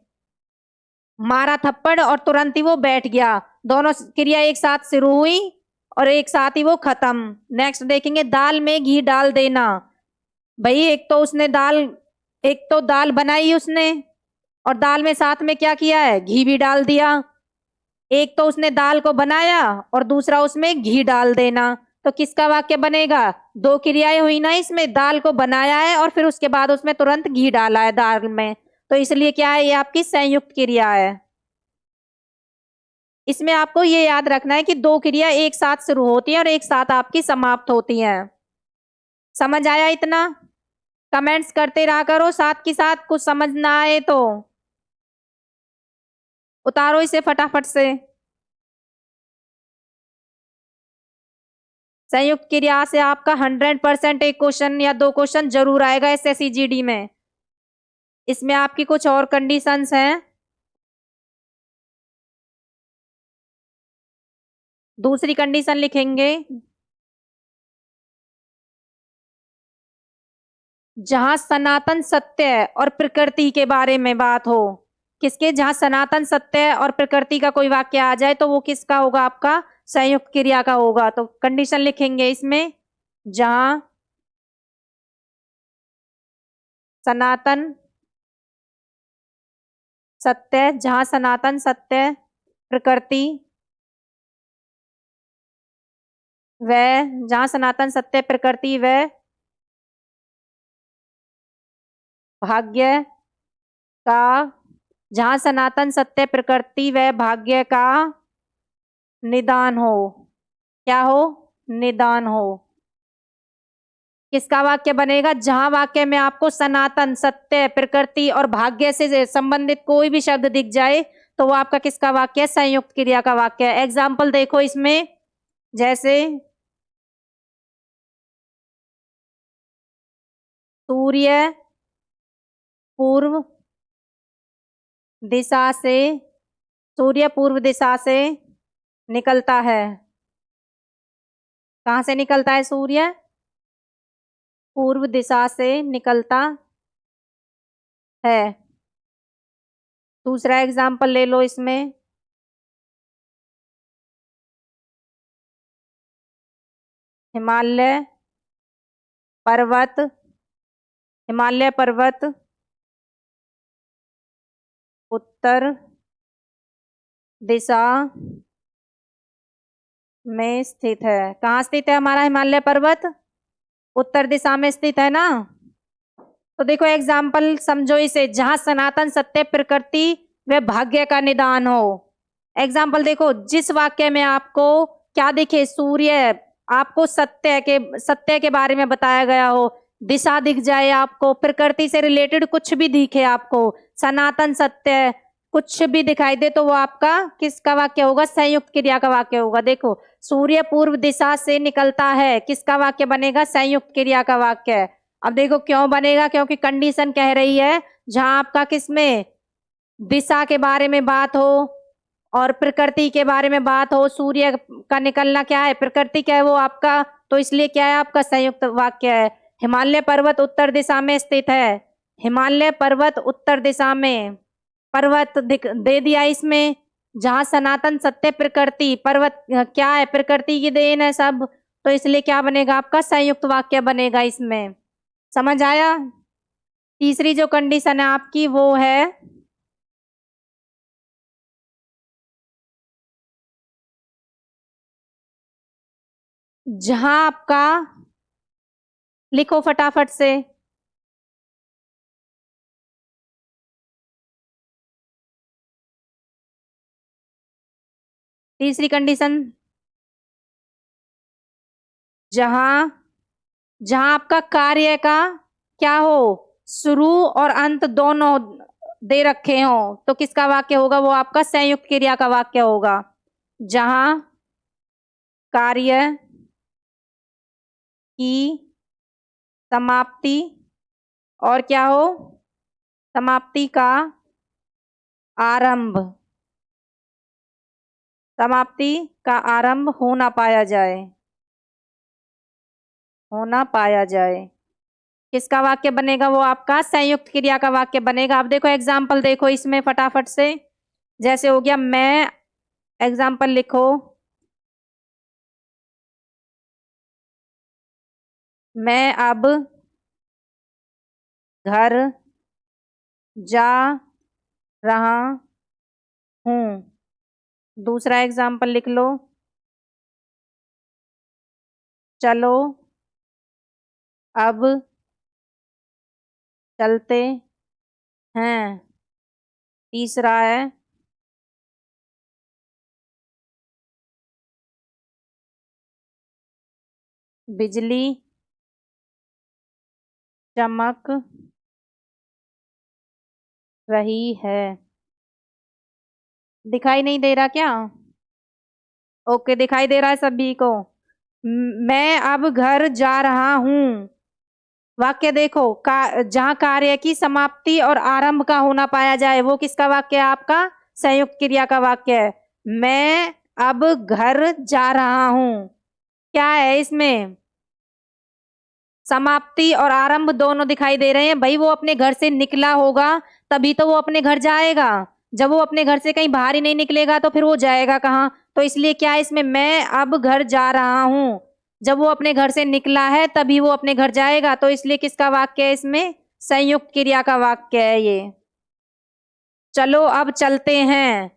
मारा थप्पड़ और तुरंत ही वो बैठ गया। दोनों क्रिया एक साथ शुरू हुई और एक साथ ही वो खत्म। नेक्स्ट देखेंगे, दाल में घी डाल देना। भाई एक तो उसने दाल, एक तो दाल बनाई उसने और दाल में साथ में क्या किया है, घी भी डाल दिया। एक तो उसने दाल को बनाया और दूसरा उसमें घी डाल देना। तो किसका वाक्य बनेगा, दो क्रियाएं हुई ना इसमें, दाल को बनाया है और फिर उसके बाद उसमें तुरंत घी डाला है दाल में, तो इसलिए क्या है, ये आपकी संयुक्त क्रिया है। इसमें आपको ये याद रखना है कि दो क्रिया एक साथ शुरू होती है और एक साथ आपकी समाप्त होती है। समझ आया इतना? कमेंट्स करते रहा करो, साथ के साथ कुछ समझ ना आए तो उतारो इसे फटाफट से। संयुक्त क्रिया से आपका 100% एक क्वेश्चन या दो क्वेश्चन जरूर आएगा एसएससी जीडी में। इसमें आपकी कुछ और कंडीशंस हैं। दूसरी कंडीशन लिखेंगे, जहां सनातन सत्य और प्रकृति के बारे में बात हो। किसके, जहां सनातन सत्य और प्रकृति का कोई वाक्य आ जाए तो वो किसका होगा, आपका संयुक्त क्रिया का होगा। तो कंडीशन लिखेंगे इसमें, जहां सनातन सत्य, जहां सनातन सत्य प्रकृति व, जहां सनातन सत्य प्रकृति व भाग्य का, जहां सनातन सत्य प्रकृति व भाग्य का निदान हो। क्या हो, निदान हो। किसका वाक्य बनेगा, जहां वाक्य में आपको सनातन सत्य प्रकृति और भाग्य से संबंधित कोई भी शब्द दिख जाए तो वो आपका किसका वाक्य है, संयुक्त क्रिया का वाक्य है। एग्जाम्पल देखो इसमें, जैसे सूर्य पूर्व दिशा से, सूर्य पूर्व दिशा से निकलता है। कहां से निकलता है सूर्य, पूर्व दिशा से निकलता है। दूसरा एग्जाम्पल ले लो इसमें, हिमालय पर्वत, हिमालय पर्वत उत्तर दिशा में स्थित है। कहाँ स्थित है हमारा हिमालय पर्वत, उत्तर दिशा में स्थित है ना। तो देखो एग्जाम्पल समझो इसे, जहां सनातन सत्य प्रकृति व भाग्य का निदान हो। एग्जाम्पल देखो, जिस वाक्य में आपको क्या दिखे, सूर्य, आपको सत्य के बारे में बताया गया हो, दिशा दिख जाए आपको, प्रकृति से रिलेटेड कुछ भी दिखे आपको, सनातन सत्य कुछ भी दिखाई दे, तो वो आपका किसका वाक्य होगा, संयुक्त क्रिया का वाक्य होगा। देखो सूर्य पूर्व दिशा से निकलता है, किसका वाक्य बनेगा, संयुक्त क्रिया का वाक्य है। अब देखो क्यों बनेगा, क्योंकि कंडीशन कह रही है जहां आपका किसमें दिशा के बारे में बात हो और प्रकृति के बारे में बात हो, सूर्य का निकलना क्या है, प्रकृति क्या है वो आपका, तो इसलिए क्या है आपका संयुक्त वाक्य है। हिमालय पर्वत उत्तर दिशा में स्थित है, हिमालय पर्वत उत्तर दिशा में, पर्वत दे दिया इसमें, जहां सनातन सत्य प्रकृति, पर्वत क्या है, प्रकृति की देन है सब, तो इसलिए क्या बनेगा आपका संयुक्त वाक्य बनेगा इसमें। समझ आया? तीसरी जो कंडीशन है आपकी वो है जहां आपका, लिखो फटाफट से। तीसरी कंडीशन, जहां जहां आपका कार्य का क्या हो, शुरू और अंत दोनों दे रखे हो, तो किसका वाक्य होगा? वो आपका संयुक्त क्रिया का वाक्य होगा। जहां कार्य की समाप्ति और क्या हो, समाप्ति का आरंभ, समाप्ति का आरंभ होना पाया जाए, होना पाया जाए, किसका वाक्य बनेगा? वो आपका संयुक्त क्रिया का वाक्य बनेगा। अब देखो एग्जाम्पल, देखो इसमें फटाफट से। जैसे हो गया मैं, एग्जाम्पल लिखो, मैं अब घर जा रहा हूं। दूसरा एग्जाम्पल लिख लो, चलो अब चलते हैं। तीसरा है, बिजली चमक रही है। दिखाई नहीं दे रहा क्या? ओके, दिखाई दे रहा है सभी को। मैं अब घर जा रहा हूं। वाक्य देखो, जहां कार्य की समाप्ति और आरंभ का होना पाया जाए, वो किसका वाक्य है? आपका संयुक्त क्रिया का वाक्य है। मैं अब घर जा रहा हूं, क्या है इसमें? समाप्ति और आरंभ दोनों दिखाई दे रहे हैं। भाई वो अपने घर से निकला होगा तभी तो वो अपने घर जाएगा। जब वो अपने घर से कहीं बाहर ही नहीं निकलेगा तो फिर वो जाएगा कहाँ? तो इसलिए क्या है इसमें, मैं अब घर जा रहा हूं। जब वो अपने घर से निकला है तभी वो अपने घर जाएगा, तो इसलिए किसका वाक्य है इसमें? संयुक्त क्रिया का वाक्य है ये। चलो अब चलते हैं,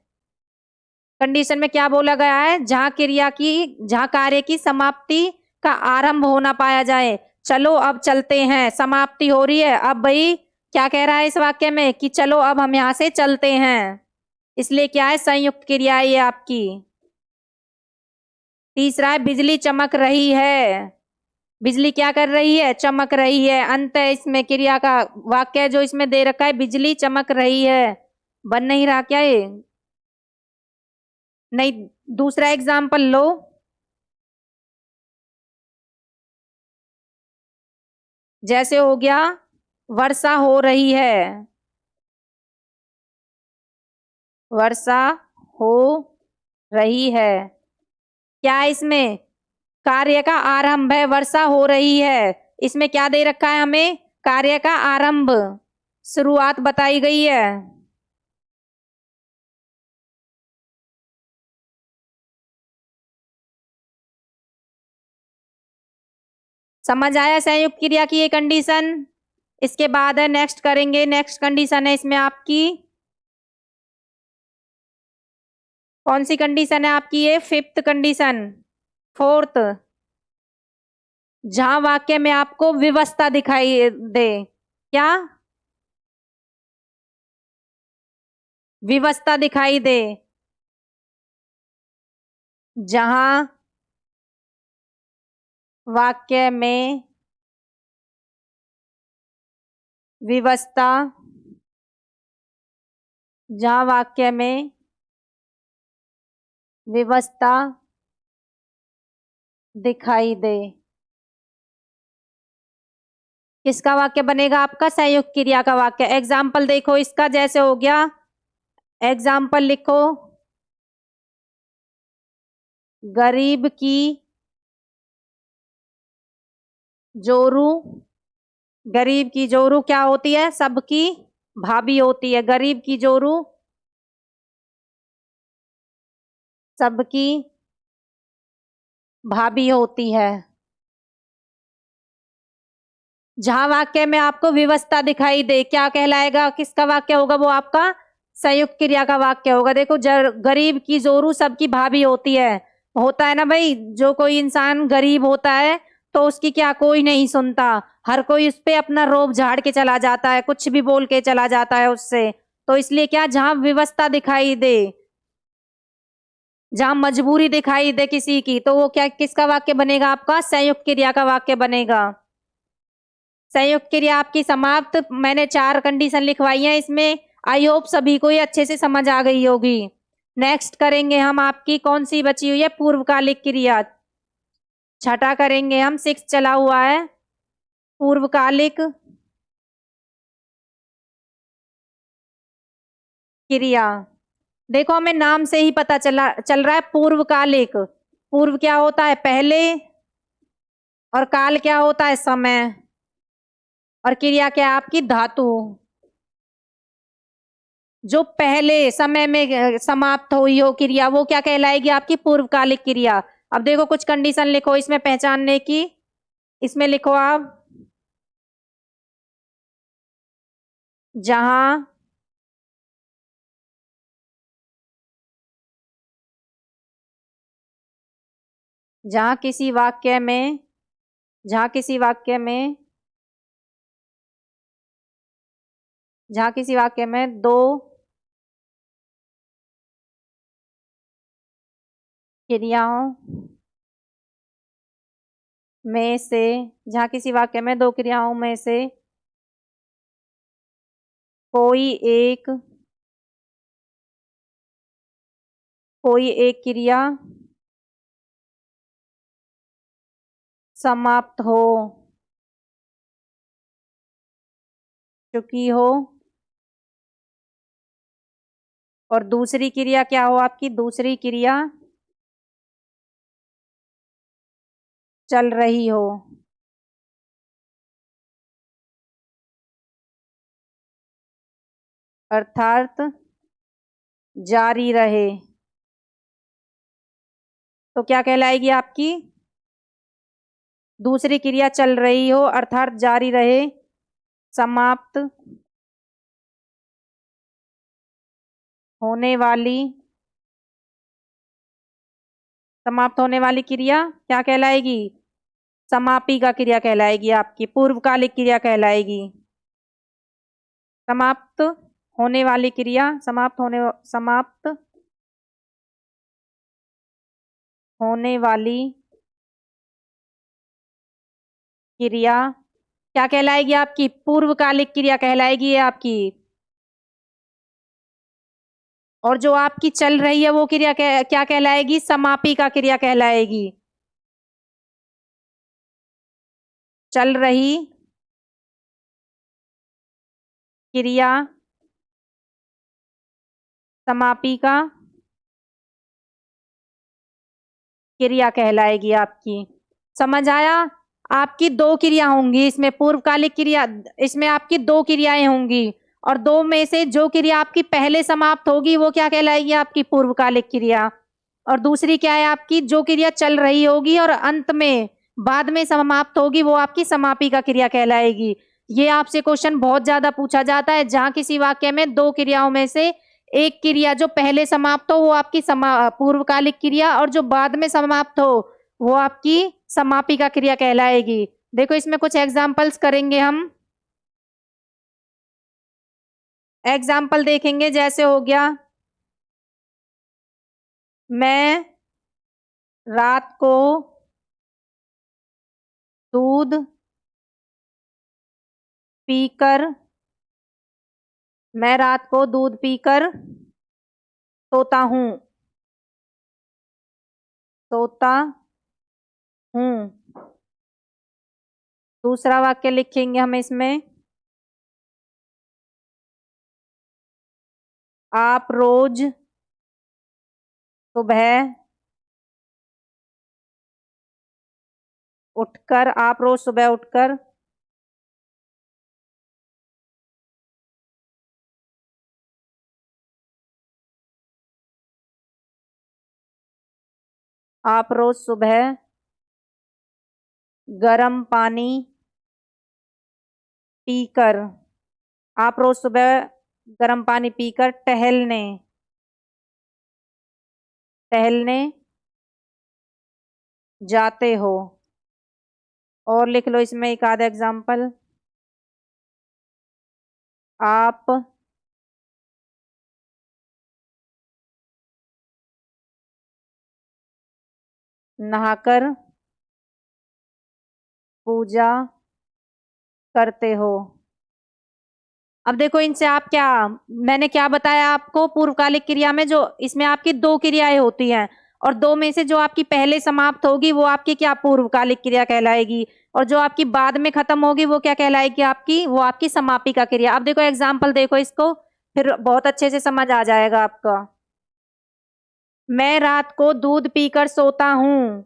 कंडीशन में क्या बोला गया है? जहां क्रिया की, जहां कार्य की समाप्ति का आरंभ होना पाया जाए। चलो अब चलते हैं, समाप्ति हो रही है। अब भाई क्या कह रहा है इस वाक्य में कि चलो अब हम यहां से चलते हैं, इसलिए क्या है? संयुक्त क्रिया है ये आपकी। तीसरा है, बिजली चमक रही है। बिजली क्या कर रही है? चमक रही है। अंत है इसमें क्रिया का वाक्य जो इसमें दे रखा है, बिजली चमक रही है। बन नहीं रहा क्या ये? नहीं। दूसरा एग्जाम्पल लो, जैसे हो गया वर्षा हो रही है। वर्षा हो रही है, क्या इसमें कार्य का आरंभ है? वर्षा हो रही है, इसमें क्या दे रखा है हमें? कार्य का आरंभ, शुरुआत बताई गई है। समझ आया संयुक्त क्रिया की ये कंडीशन? इसके बाद है, नेक्स्ट करेंगे, नेक्स्ट कंडीशन है इसमें आपकी, कौन सी कंडीशन है आपकी? ये फिफ्थ कंडीशन, फोर्थ। जहां वाक्य में आपको विवस्था दिखाई दे, क्या विवस्था दिखाई दे? जहां वाक्य में विवस्था, जहां वाक्य में विवस्था दिखाई दे, किसका वाक्य बनेगा? आपका संयुक्त क्रिया का वाक्य। एग्जाम्पल देखो इसका, जैसे हो गया, एग्जाम्पल लिखो, गरीब की जोरू। गरीब की जोरू क्या होती है? सबकी भाभी होती है। गरीब की जोरू सबकी भाभी होती है। जहां वाक्य में आपको विवस्था दिखाई दे, क्या कहलाएगा? किसका वाक्य होगा? वो आपका संयुक्त क्रिया का वाक्य होगा। देखो, गरीब की जोरू सबकी भाभी होती है, होता है ना भाई, जो कोई इंसान गरीब होता है तो उसकी क्या कोई नहीं सुनता, हर कोई उस पे अपना रोब झाड़ के चला जाता है, कुछ भी बोल के चला जाता है उससे। तो इसलिए क्या, जहां व्यवस्था दिखाई दे, जहां मजबूरी दिखाई दे किसी की, तो वो क्या, किसका वाक्य बनेगा आपका, संयुक्त क्रिया का वाक्य बनेगा। संयुक्त क्रिया आपकी समाप्त। मैंने 4 कंडीशन लिखवाई हैं इसमें। आई होप सभी को ये अच्छे से समझ आ गई होगी। नेक्स्ट करेंगे हम, आपकी कौन सी बची हुई है, पूर्वकालिक क्रिया। छठा करेंगे हम, 6 चला हुआ है, पूर्वकालिक क्रिया। देखो हमें नाम से ही पता चल रहा है पूर्वकालिक। पूर्व क्या होता है, पहले, और काल क्या होता है, समय, और क्रिया क्या है आपकी, धातु। जो पहले समय में समाप्त हुई हो क्रिया, वो क्या कहलाएगी, आपकी पूर्वकालिक क्रिया। अब देखो कुछ कंडीशन लिखो इसमें पहचानने की। इसमें लिखो आप, जहां जहां किसी वाक्य में जहां किसी वाक्य में जहां किसी वाक्य में दो क्रियाओं में से जहां किसी वाक्य में दो क्रियाओं में से कोई एक कोई एक क्रिया समाप्त हो चुकी हो, और दूसरी क्रिया क्या हो आपकी, दूसरी क्रिया चल रही हो, अर्थात जारी रहे, तो क्या कहलाएगी आपकी, दूसरी क्रिया चल रही हो अर्थात जारी रहे, समाप्त होने वाली समाप्त होने वाली क्रिया क्या कहलाएगी, समापी का क्रिया कहलाएगी, आपकी पूर्वकालिक क्रिया कहलाएगी। समाप्त होने वाली क्रिया, समाप्त होने वाली क्रिया क्या कहलाएगी आपकी, पूर्वकालिक क्रिया कहलाएगी ये आपकी। और जो आपकी चल रही है वो क्रिया क्या कहलाएगी, समापी का क्रिया कहलाएगी। चल रही क्रिया समापी का क्रिया कहलाएगी आपकी। समझ आया। आपकी दो क्रिया होंगी इसमें, पूर्वकालिक क्रिया, इसमें आपकी दो क्रियाएं होंगी, और दो में से जो क्रिया आपकी पहले समाप्त होगी वो क्या कहलाएगी, आपकी पूर्वकालिक क्रिया। और दूसरी क्या है आपकी, जो क्रिया चल रही होगी और अंत में बाद में समाप्त होगी, वो आपकी समापी का क्रिया कहलाएगी। ये आपसे क्वेश्चन बहुत ज्यादा पूछा जाता है, जहां किसी वाक्य में दो क्रियाओं में से एक क्रिया जो पहले समाप्त हो वो आपकी पूर्वकालिक क्रिया, और जो बाद में समाप्त हो वो आपकी समापी का क्रिया कहलाएगी। देखो इसमें कुछ एग्जाम्पल्स करेंगे हम। एग्जाम्पल देखेंगे, जैसे हो गया, मैं रात को दूध पीकर मैं रात को दूध पीकर सोता हूं सोता हूं। दूसरा वाक्य लिखेंगे हम इसमें, आप रोज सुबह आप रोज सुबह उठकर आप रोज सुबह गर्म पानी पीकर आप रोज सुबह गर्म पानी पीकर टहलने जाते हो। और लिख लो इसमें एक आधा एग्जाम्पल। आप नहाकर पूजा करते हो। अब देखो इनसे आप क्या, मैंने क्या बताया आपको, पूर्वकालिक क्रिया में जो इसमें आपकी दो क्रियाएं होती हैं, और दो में से जो आपकी पहले समाप्त होगी वो आपकी क्या पूर्वकालिक क्रिया कहलाएगी, और जो आपकी बाद में खत्म होगी वो क्या कहलाएगी आपकी, वो आपकी समापिका क्रिया। अब देखो एग्जाम्पल देखो इसको, फिर बहुत अच्छे से समझ आ जाएगा आपका। मैं रात को दूध पीकर सोता हूं।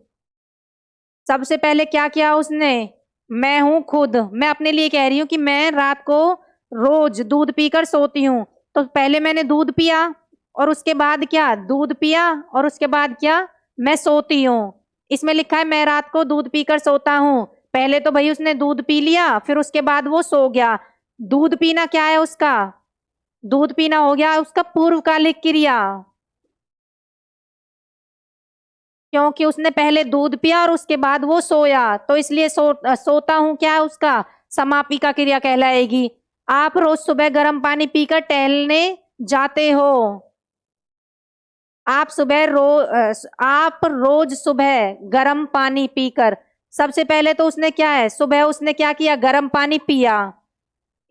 सबसे पहले क्या किया उसने, मैं हूं खुद, मैं अपने लिए कह रही हूं कि मैं रात को रोज दूध पीकर सोती हूं। तो पहले मैंने दूध पिया, और उसके बाद क्या, दूध पिया, और उसके बाद क्या, मैं सोती हूं। इसमें लिखा है मैं रात को दूध पीकर सोता हूं। पहले तो भाई उसने दूध पी लिया, फिर उसके बाद वो सो गया। दूध पीना क्या है उसका, दूध पीना हो गया उसका पूर्वकालिक क्रिया, क्योंकि उसने पहले दूध पिया और उसके बाद वो सोया, तो इसलिए सोता हूं क्या है उसका समापिका क्रिया कहलाएगी। आप रोज सुबह गर्म पानी पीकर टहलने जाते हो। आप रोज सुबह गर्म पानी पीकर, सबसे पहले तो उसने क्या है, सुबह उसने क्या किया, गर्म पानी पिया।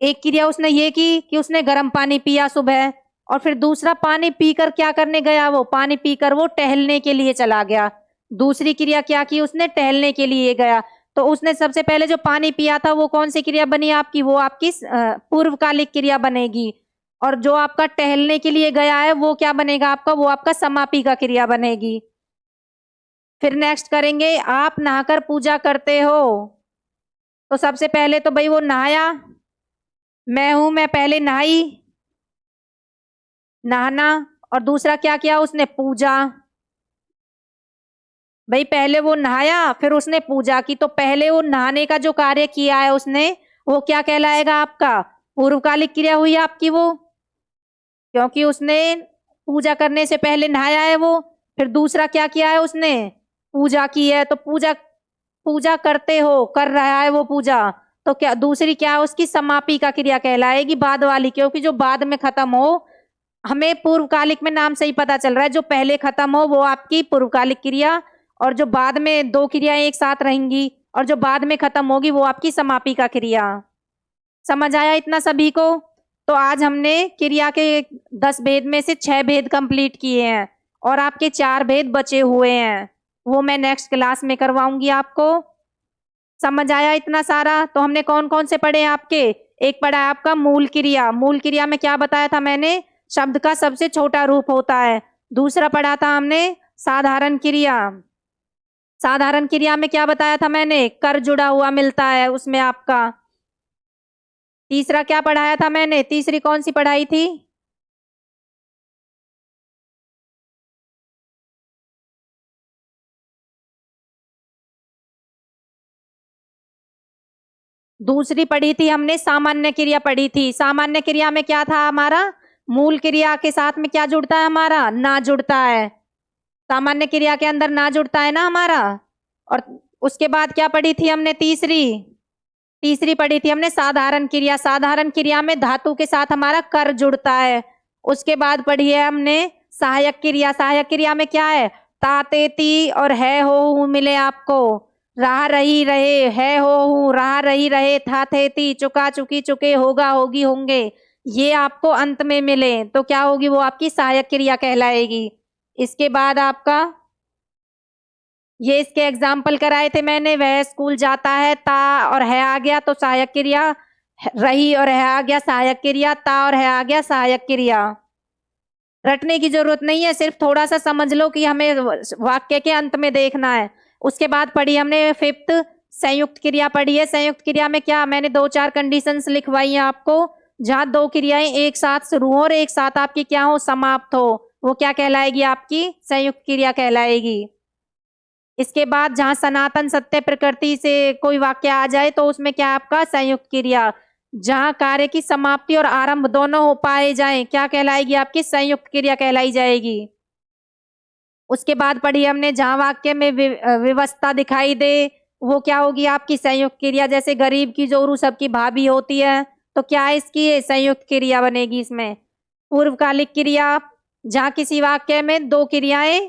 एक क्रिया उसने ये की कि उसने गर्म पानी पिया सुबह, और फिर दूसरा पानी पीकर क्या करने गया, वो पानी पीकर वो टहलने के लिए चला गया। दूसरी क्रिया क्या की उसने, टहलने के लिए गया। तो उसने सबसे पहले जो पानी पिया था वो कौन सी क्रिया बनी आपकी, वो आपकी पूर्वकालिक क्रिया बनेगी। और जो आपका टहलने के लिए गया है वो क्या बनेगा आपका, वो आपका समापिका क्रिया बनेगी। फिर नेक्स्ट करेंगे, आप नहाकर पूजा करते हो। तो सबसे पहले तो भाई वो नहाया, मैं हूं, मैं पहले नहाई, नहाना, और दूसरा क्या किया उसने, पूजा। भाई पहले वो नहाया फिर उसने पूजा की, तो पहले वो नहाने का जो कार्य किया है उसने, वो क्या कहलाएगा आपका, पूर्वकालिक क्रिया हुई आपकी वो, क्योंकि उसने पूजा करने से पहले नहाया है वो। फिर दूसरा क्या किया है उसने, पूजा की है, तो पूजा, पूजा करते हो, कर रहा है वो पूजा, तो क्या दूसरी क्या है उसकी समापिका क्रिया कहलाएगी, बाद वाली, क्योंकि जो बाद में खत्म हो, हमें पूर्वकालिक में नाम से ही पता चल रहा है, जो पहले खत्म हो वो आपकी पूर्वकालिक क्रिया, और जो बाद में दो क्रियाएं एक साथ रहेंगी, और जो बाद में खत्म होगी वो आपकी समापिका क्रिया। समझ आया इतना सभी को। तो आज हमने क्रिया के 10 भेद में से 6 भेद कंप्लीट किए हैं, और आपके 4 भेद बचे हुए हैं, वो मैं नेक्स्ट क्लास में करवाऊंगी आपको। समझ आया इतना सारा। तो हमने कौन कौन से पढ़े आपके, एक पढ़ा है आपका मूल क्रिया, मूल क्रिया में क्या बताया था मैंने, शब्द का सबसे छोटा रूप होता है। दूसरा पढ़ा था हमने साधारण क्रिया, साधारण क्रिया में क्या बताया था मैंने, कर जुड़ा हुआ मिलता है उसमें आपका। तीसरा क्या पढ़ाया था मैंने, तीसरी कौन सी पढ़ाई थी, दूसरी पढ़ी थी हमने सामान्य क्रिया पढ़ी थी। सामान्य क्रिया में क्या था हमारा, मूल क्रिया के साथ में क्या जुड़ता है हमारा, ना जुड़ता है, सामान्य क्रिया के अंदर ना जुड़ता है ना हमारा। और उसके बाद क्या पढ़ी थी हमने, तीसरी, तीसरी पढ़ी थी हमने साधारण क्रिया, साधारण क्रिया में धातु के साथ हमारा कर जुड़ता है। उसके बाद पढ़ी है हमने सहायक क्रिया, सहायक क्रिया में क्या है, ताते ती और है हो मिले आपको, रहा रही रहे, है हो रहा रही रहे, था थे ती, चुका चुकी चुके, होगा होगी होंगे, ये आपको अंत में मिले, तो क्या होगी, वो आपकी सहायक क्रिया कहलाएगी। इसके बाद आपका ये इसके एग्जाम्पल कराए थे मैंने, वह स्कूल जाता है, ता और है आ गया तो सहायक क्रिया, रही और है आ गया सहायक क्रिया, ता और है आ गया सहायक क्रिया। रटने की जरूरत नहीं है, सिर्फ थोड़ा सा समझ लो कि हमें वाक्य के अंत में देखना है। उसके बाद पढ़ी हमने फिफ्थ संयुक्त क्रिया पढ़ी है। संयुक्त क्रिया में क्या, मैंने 2-4 कंडीशंस लिखवाई हैं आपको, जहां दो क्रियाएं एक साथ शुरू हो और एक साथ आपकी क्या हो, समाप्त हो, वो क्या कहलाएगी, आपकी संयुक्त क्रिया कहलाएगी। इसके बाद जहां सनातन सत्य प्रकृति से कोई वाक्य आ जाए तो उसमें क्या आपका संयुक्त क्रिया, जहां कार्य की समाप्ति और आरंभ दोनों हो पाए जाएं, क्या कहलाएगी आपकी संयुक्त क्रिया कहलाई जाएगी। उसके बाद पढ़ी हमने जहां वाक्य में विवशता दिखाई दे, वो क्या होगी आपकी संयुक्त क्रिया। जैसे गरीब की जोरू सबकी भाभी होती है, तो क्या है इसकी संयुक्त क्रिया बनेगी इसमें। पूर्वकालिक क्रिया, जहां किसी वाक्य में दो क्रियाएं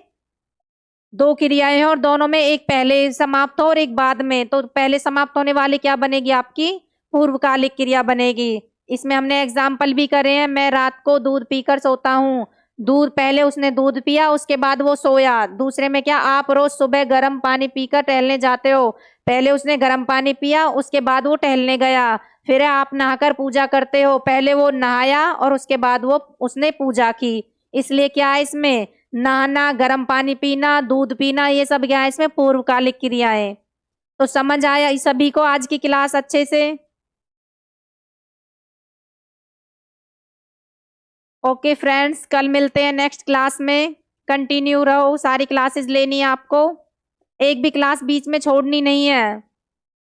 हैं और दोनों में एक पहले समाप्त हो और एक बाद में, तो पहले समाप्त होने वाली क्या बनेगी आपकी पूर्वकालिक क्रिया बनेगी। इसमें हमने एग्जाम्पल भी करे हैं। मैं रात को दूध पीकर सोता हूँ। दूध, पहले उसने दूध पिया, उसके बाद वो सोया। दूसरे में क्या, आप रोज सुबह गर्म पानी पीकर टहलने जाते हो। पहले उसने गर्म पानी पिया, उसके बाद वो टहलने गया। फिर आप नहाकर पूजा करते हो, पहले वो नहाया और उसके बाद वो उसने पूजा की। इसलिए क्या है इसमें, नहाना, गर्म पानी पीना, दूध पीना, ये सब क्या है इसमें पूर्वकालिक क्रियाएं। तो समझ आया इस सभी को आज की क्लास अच्छे से। ओके फ्रेंड्स, कल मिलते हैं नेक्स्ट क्लास में। कंटिन्यू रहो, सारी क्लासेस लेनी है आपको, एक भी क्लास बीच में छोड़नी नहीं है।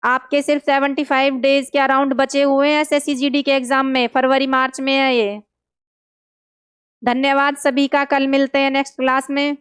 आपके सिर्फ 75 डेज के अराउंड बचे हुए हैं एसएससी जीडी के एग्जाम में, फरवरी मार्च में है ये। धन्यवाद सभी का, कल मिलते हैं नेक्स्ट क्लास में।